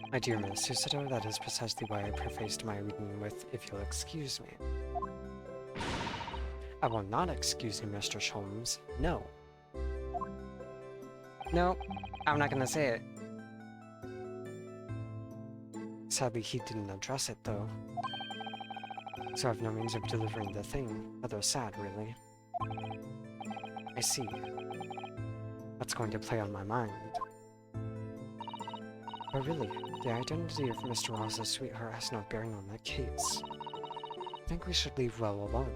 My dear Miss Susato, that is precisely why I prefaced my reading with, if you'll excuse me. I will not excuse you, Mr. Sholmes. No. No, I'm not gonna say it. Sadly, he didn't address it, though. So I have no means of delivering the thing. Rather sad, really. I see. That's going to play on my mind. But really, the identity of Mr. Ross's sweetheart has no bearing on that case. I think we should leave well alone.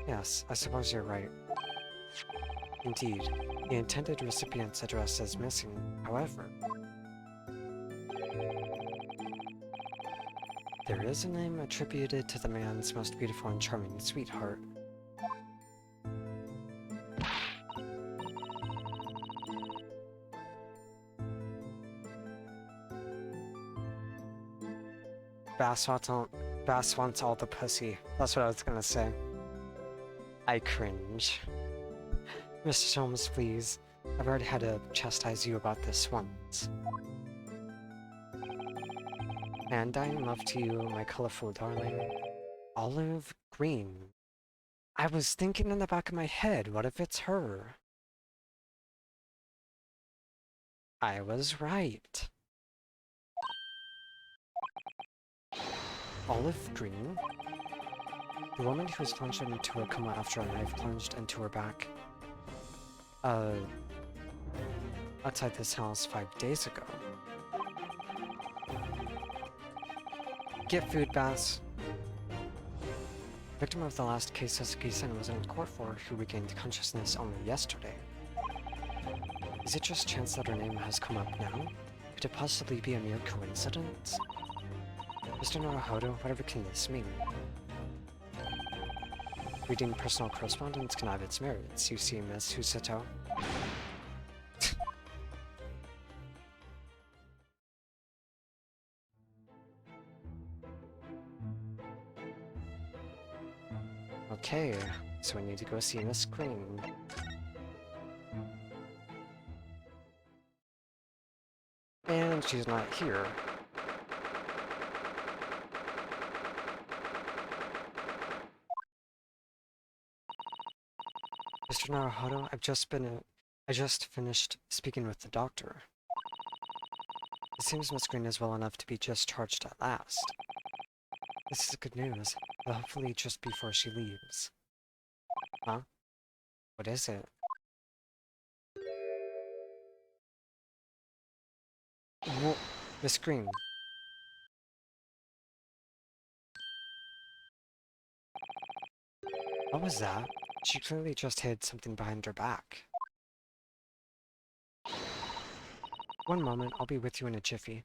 Yes, I suppose you're right. Indeed, the intended recipient's address is missing, however. There is a name attributed to the man's most beautiful and charming sweetheart. Bass wants all the pussy. That's what I was gonna say. I cringe. Mr. Holmes, please. I've already had to chastise you about this once. And dying love to you, my colorful darling. Olive green. I was thinking in the back of my head, what if it's her? I was right. Olive green? The woman who was plunged into a coma after a knife plunged into her back. Outside this house 5 days ago. Get food, Bass. Victim of the last case Sasuke-san was in court for, who regained consciousness only yesterday. Is it just chance that her name has come up now? Could it possibly be a mere coincidence? Mr. Naruhodo, whatever can this mean? Reading personal correspondence can have its merits, you see, Miss Susato. Okay, so we need to go see Miss Green. And she's not here. Mr. Naruhodo, I just finished speaking with the doctor. It seems Miss Green is well enough to be discharged at last. This is good news, but hopefully just before she leaves. Huh? What is it? Whoa, Miss Green. What was that? She clearly just hid something behind her back. One moment, I'll be with you in a jiffy.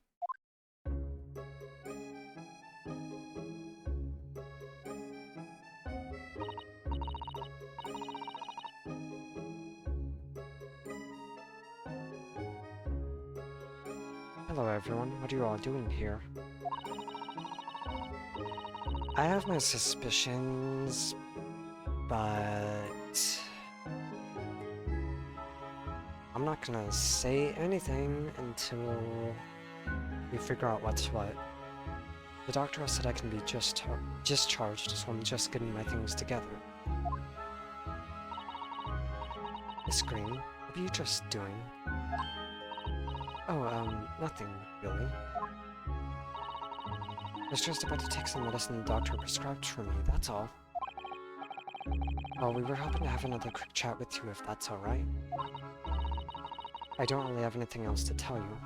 Hello everyone, what are you all doing here? I have my suspicions, but I'm not gonna say anything until we figure out what's what. The doctor has said I can be discharged, so I'm just getting my things together. Miss Green, what are you just doing? Oh, nothing, really. I was just about to take some medicine the doctor prescribed for me, that's all. Well, we were hoping to have another quick chat with you if that's alright. I don't really have anything else to tell you.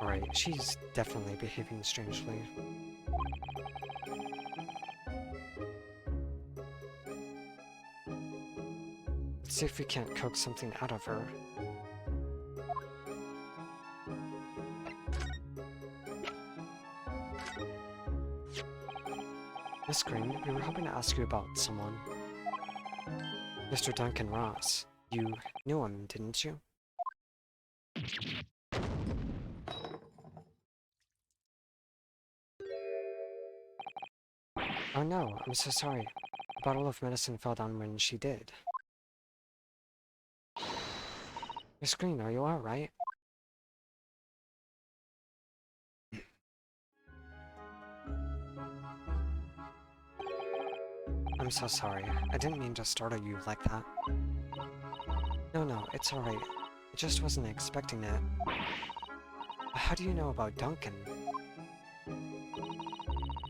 Alright, she's definitely behaving strangely. Let's see if we can't coax something out of her. Miss Green, we were hoping to ask you about someone. Mr. Duncan Ross. You knew him, didn't you? Oh no, I'm so sorry. A bottle of medicine fell down when she did. Miss Green, are you alright? I'm so sorry. I didn't mean to startle you like that. No, it's alright. I just wasn't expecting it. How do you know about Duncan?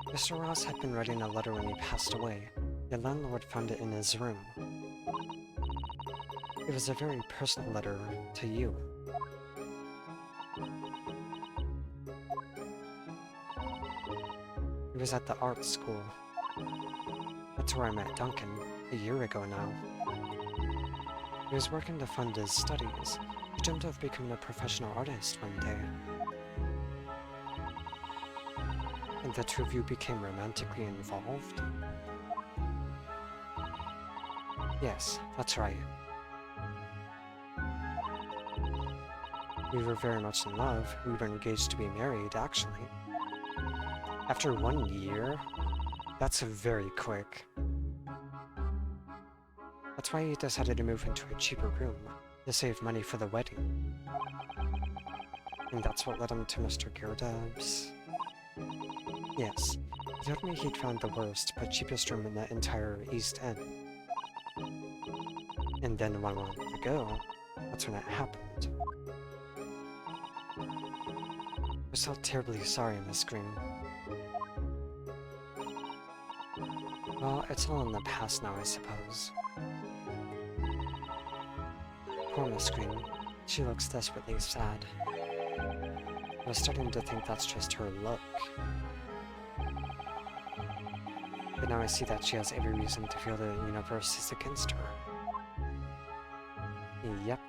Mr. Ross had been writing a letter when he passed away. The landlord found it in his room. It was a very personal letter to you. It was at the art school. That's where I met Duncan, a year ago now. He was working to fund his studies. He dreamed of becoming a professional artist one day. And the two of you became romantically involved? Yes, that's right. We were very much in love. We were engaged to be married, actually. After 1 year? That's very quick. That's why he decided to move into a cheaper room, to save money for the wedding. And that's what led him to Mr. Girdab's. Yes, he told me he'd found the worst but cheapest room in the entire East End. And then 1 month ago, that's when it happened. I'm so terribly sorry, Miss Green. Well, it's all in the past now, I suppose. Poor Miss Green. She looks desperately sad. I was starting to think that's just her look. But now I see that she has every reason to feel the universe is against her. Yep.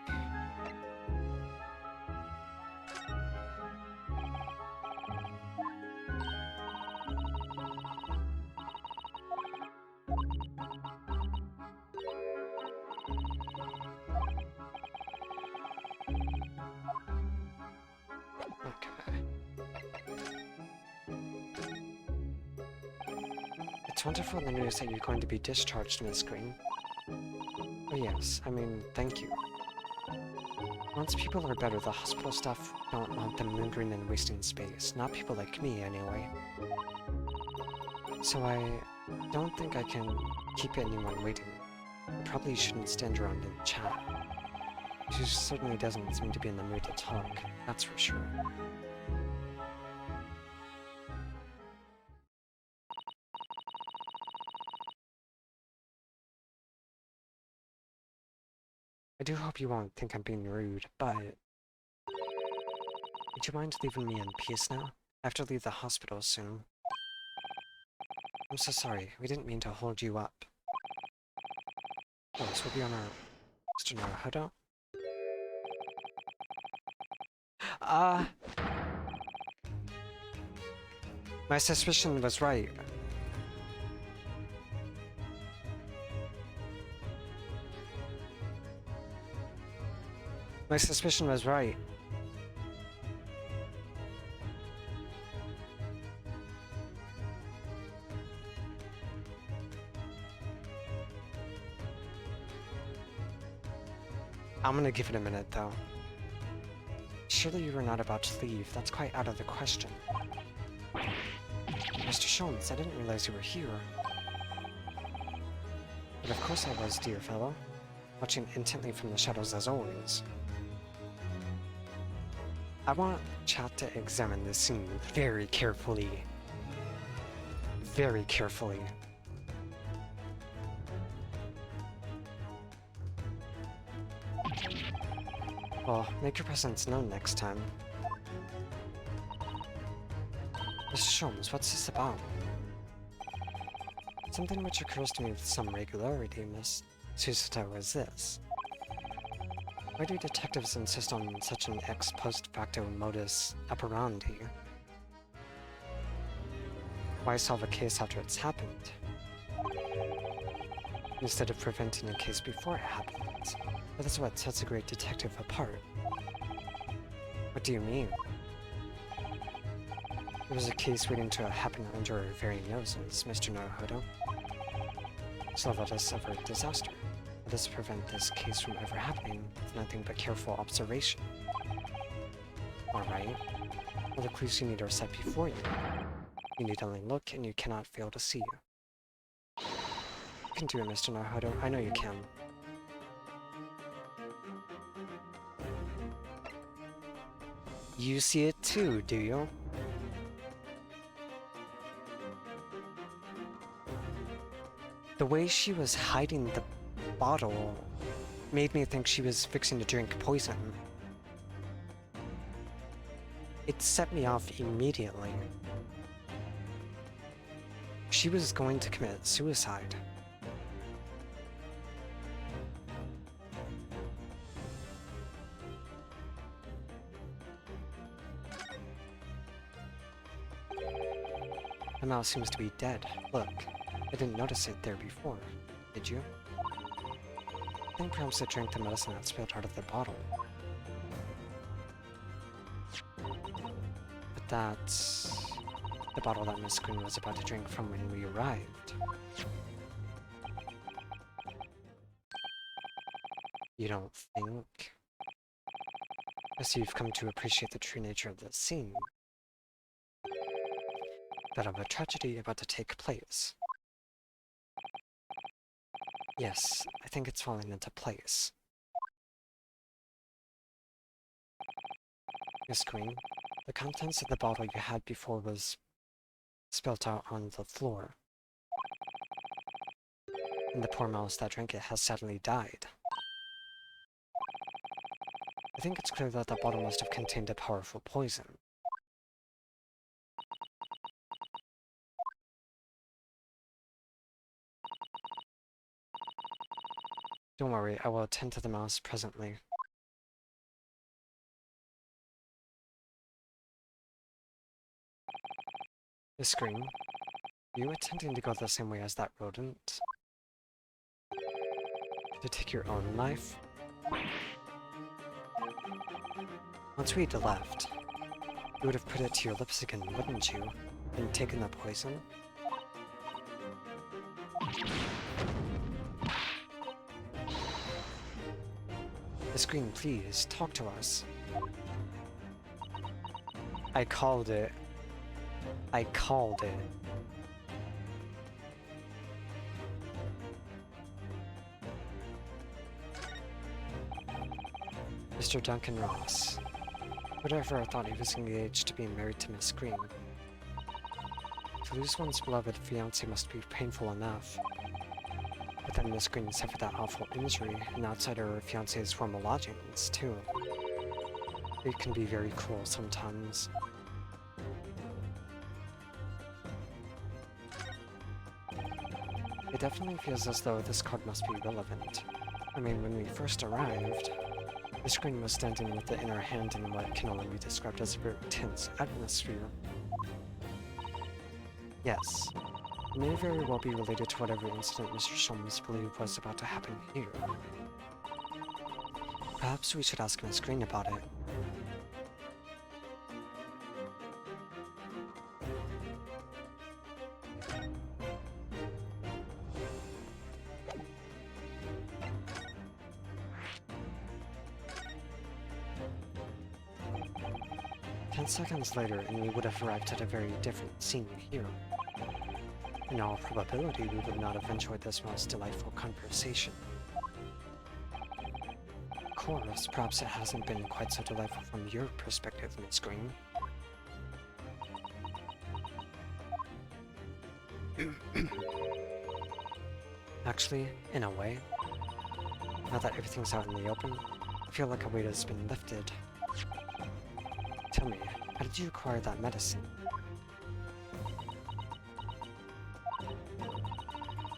Okay. It's wonderful the news that you're going to be discharged, Miss Green. Oh yes, I mean, thank you. Once people are better, the hospital staff don't want them lingering and wasting space. Not people like me, anyway. So I don't think I can keep anyone waiting. I probably shouldn't stand around and chat. She certainly doesn't seem to be in the mood to talk, that's for sure. I do hope you won't think I'm being rude, but... Would you mind leaving me in peace now? I have to leave the hospital soon. I'm so sorry, we didn't mean to hold you up. Oh, this will be on our... Mr. Naruhodo? My suspicion was right. My suspicion was right. I'm gonna give it a minute, though. Surely you were not about to leave. That's quite out of the question. Mr. Sholmes, I didn't realize you were here. But of course I was, dear fellow. Watching intently from the shadows as always. I want chat to examine this scene very carefully. Very carefully. Well, make your presence known next time. Mr. Sholmes, what's this about? Something which occurs to me with some regularity, Miss Susato, is this. Why do detectives insist on such an ex post facto modus operandi? Why solve a case after it's happened, instead of preventing a case before it happens? That is what sets a great detective apart. What do you mean? There was a case waiting to happen under our very noses, Mr. Naruhodo. So let us avert disaster. Let us prevent this case from ever happening with nothing but careful observation. Alright. All the clues you need are set before you. You need only look, and you cannot fail to see. You can do it, Mr. Naruhodo. I know you can. You see it too, do you? The way she was hiding the bottle made me think she was fixing to drink poison. It set me off immediately. She was going to commit suicide. The mouse seems to be dead. Look, I didn't notice it there before. Did you? I think perhaps it drank the medicine that spilled out of the bottle. But that's the bottle that Miss Green was about to drink from when we arrived. You don't think? Guess you've come to appreciate the true nature of this scene. That of a tragedy about to take place. Yes, I think it's falling into place. Miss Green, the contents of the bottle you had before was spilt out on the floor. And the poor mouse that drank it has sadly died. I think it's clear that the bottle must have contained a powerful poison. Don't worry, I will attend to the mouse presently. Miss Green, are you attempting to go the same way as that rodent? To take your own life? Once we had left, you would have put it to your lips again, wouldn't you? And taken the poison? Miss Green, please, talk to us. I called it. I called it. Mr. Duncan Ross. Whoever thought he was engaged to being married to Miss Green. To lose one's beloved fiancé must be painful enough. But then Miss Green suffered that awful injury, and outside her fiancé's formal lodgings, too. It can be very cruel sometimes. It definitely feels as though this card must be relevant. I mean, when we first arrived, Miss Green was standing with the inner hand in what can only be described as a very tense atmosphere. Yes, it may very well be related to whatever incident Mr. Sholmes believed was about to happen here. Perhaps we should ask Miss Green about it. Seconds later, and we would have arrived at a very different scene here. In all probability, we would not have enjoyed this most delightful conversation. Of course, perhaps it hasn't been quite so delightful from your perspective, Miss Green. Actually, in a way, now that everything's out in the open, I feel like a weight has been lifted. Tell me, how did you acquire that medicine?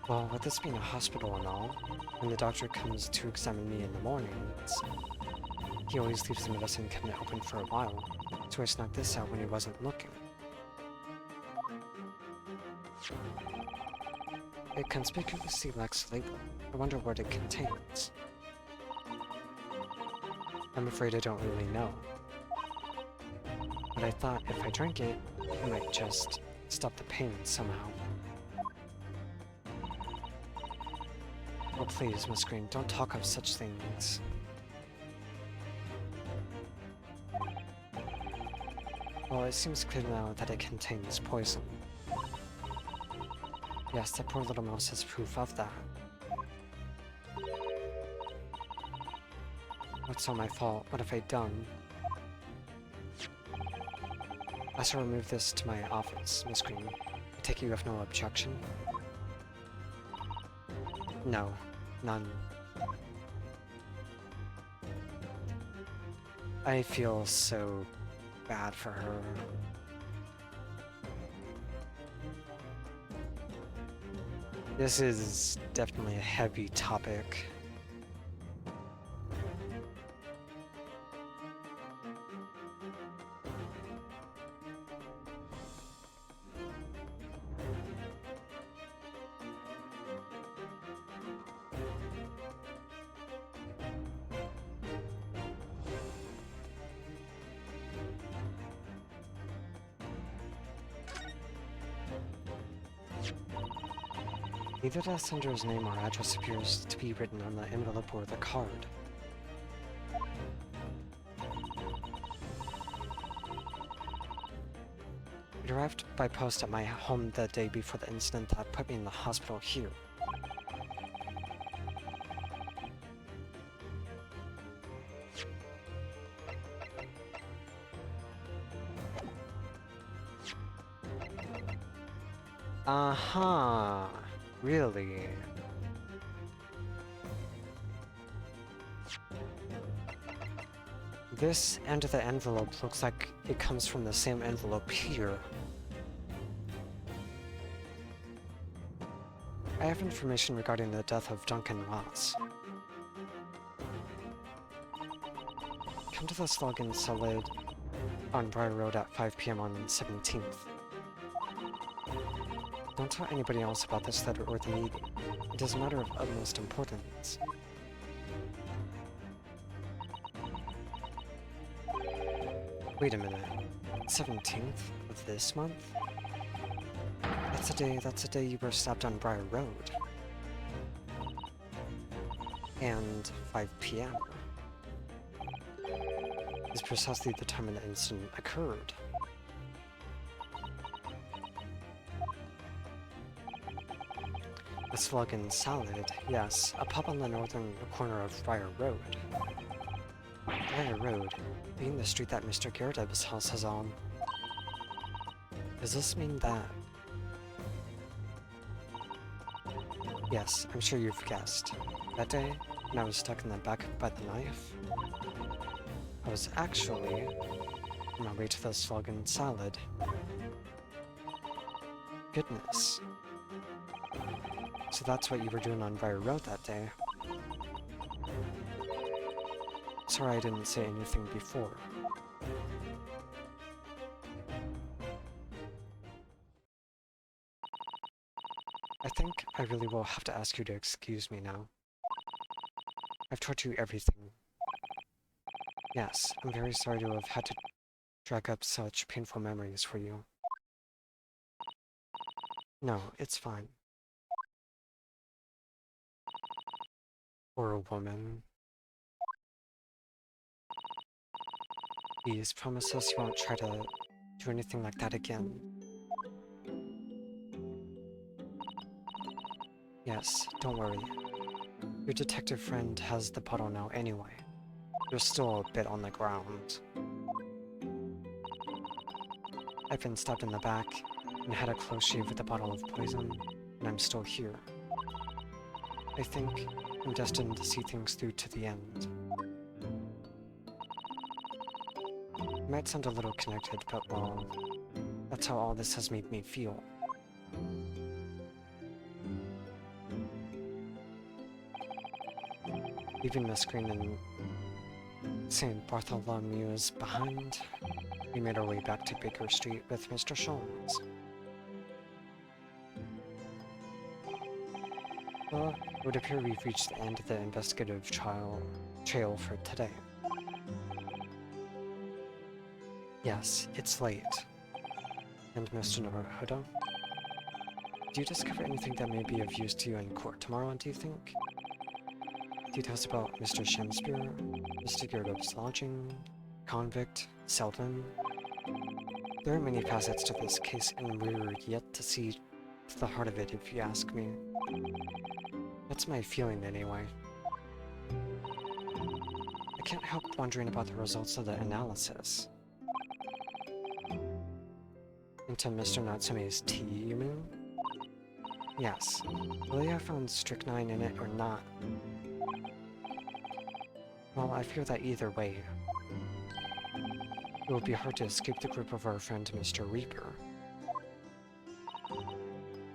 Well, with this being a hospital and all, when the doctor comes to examine me in the mornings, he always leaves the medicine cabinet open for a while, so I snuck this out when he wasn't looking. It conspicuously lacks a label. I wonder what it contains. I'm afraid I don't really know. But I thought if I drank it, it might just stop the pain somehow. Oh please, Miss Green, don't talk of such things. Well, it seems clear now that it contains poison. Yes, that poor little mouse has proof of that. What's all my fault? What have I done? I shall remove this to my office, Miss Green. I take it you have no objection? No, none. I feel so bad for her. This is definitely a heavy topic. Neither the sender's name or address appears to be written on the envelope or the card. It arrived by post at my home the day before the incident that put me in the hospital here. Uh-huh. Really? This end of the envelope looks like it comes from the same envelope here. I have information regarding the death of Duncan Ross. Come to the Slogan Solid on Briar Road at 5 p.m. on 17th. Don't tell anybody else about this letter or the meeting. It is a matter of utmost importance. Wait a minute. 17th of this month? That's the day you were stabbed on Briar Road. And 5 p.m. is precisely the time when the incident occurred. A slug and salad, yes, a pub on the northern corner of Briar Road. Briar Road, being the street that Mr. Garrett's house is on. Does this mean that? Yes, I'm sure you've guessed. That day, when I was stuck in the back by the knife, I was actually on my way to the slug and salad. Goodness. So that's what you were doing on Briar Road that day. Sorry I didn't say anything before. I think I really will have to ask you to excuse me now. I've told you everything. Yes, I'm very sorry to have had to drag up such painful memories for you. No, it's fine. Or a woman. Please promise us you won't try to do anything like that again. Yes, don't worry. Your detective friend has the bottle now anyway. You're still a bit on the ground. I've been stabbed in the back and had a close shave with a bottle of poison, and I'm still here. I think I'm destined to see things through to the end. It might sound a little connected, but well, that's how all this has made me feel. Leaving the screen in St. Bartholomew's behind, we made our way back to Baker Street with Mr. Sholmes. Well, it would appear we've reached the end of the investigative trail for today. Yes, it's late. And Mr. Naruhodo? Do you discover anything that may be of use to you in court tomorrow, do you think? Details about Mr. Shakespeare, Mr. Gyardop's lodging, convict, Selden. There are many facets to this case, and we're yet to see to the heart of it, if you ask me. That's my feeling, anyway. I can't help wondering about the results of the analysis. Into Mr. Natsume's tea, you mean? Yes. Will you have found strychnine in it or not? Well, I fear that either way, it will be hard to escape the grip of our friend Mr. Reaper.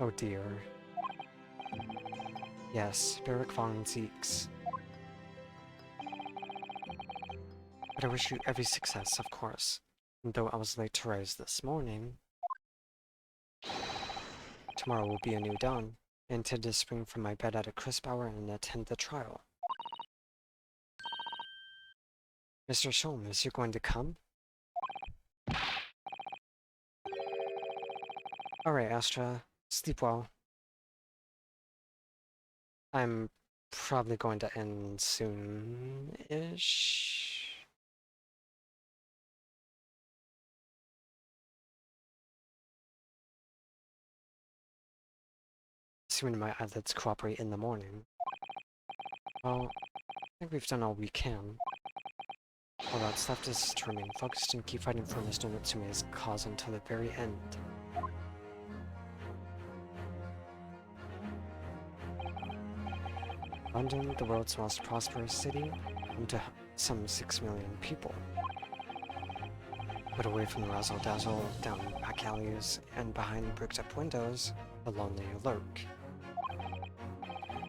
Oh dear. Yes, Beric von Zeeks. But I wish you every success, of course. And though I was late to rise this morning, tomorrow will be a new dawn. I intend to spring from my bed at a crisp hour and attend the trial. Mr. Sholmes, you're going to come? Alright, Astra. Sleep well. I'm probably going to end soon-ish. Assuming my eyelids cooperate in the morning. Well, I think we've done all we can. All that's left is to remain focused and keep fighting for Mr. Natsume's cause until the very end. London, the world's most prosperous city, home to some 6 million people. But away from the razzle-dazzle, down back alleys, and behind bricked-up windows, the lonely lurk.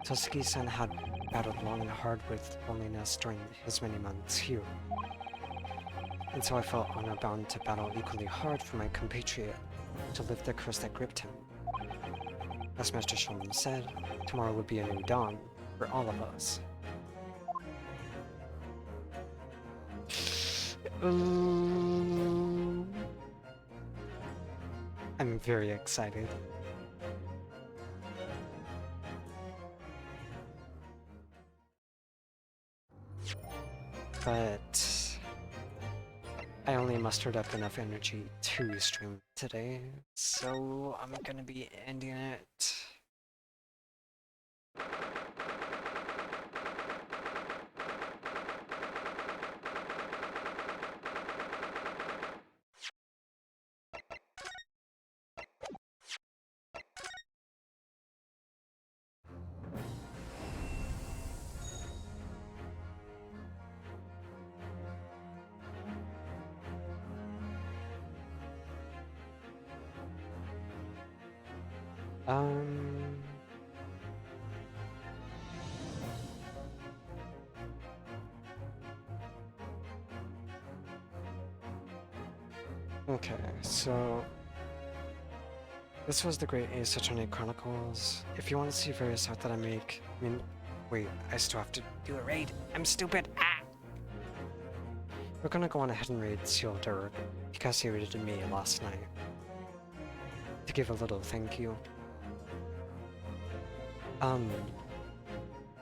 Tosuke-san had battled long and hard with loneliness during his many months here. And so I felt honor-bound to battle equally hard for my compatriot, to lift the curse that gripped him. As Mr. Sholmes said, tomorrow would be a new dawn for all of us. I'm very excited. But I only mustered up enough energy to stream today, so I'm gonna be ending it. Okay, so this was the Great Ace Attorney Chronicles. If you want to see various art that I make, wait, I still have to do a raid. I'm stupid. Ah! We're gonna go on ahead and raid Seal Dirt because he raided me last night. To give a little thank you.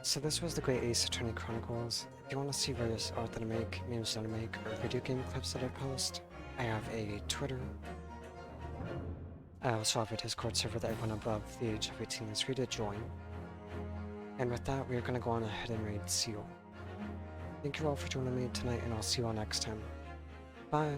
So this was the Great Ace Attorney Chronicles. If you want to see various art that I make, memes that I make, or video game clips that I post, I have a Twitter. I also have a Discord server that everyone above the age of 18 is free to join. And with that, we're going to go on ahead and raid Seal. Thank you all for joining me tonight, and I'll see you all next time. Bye!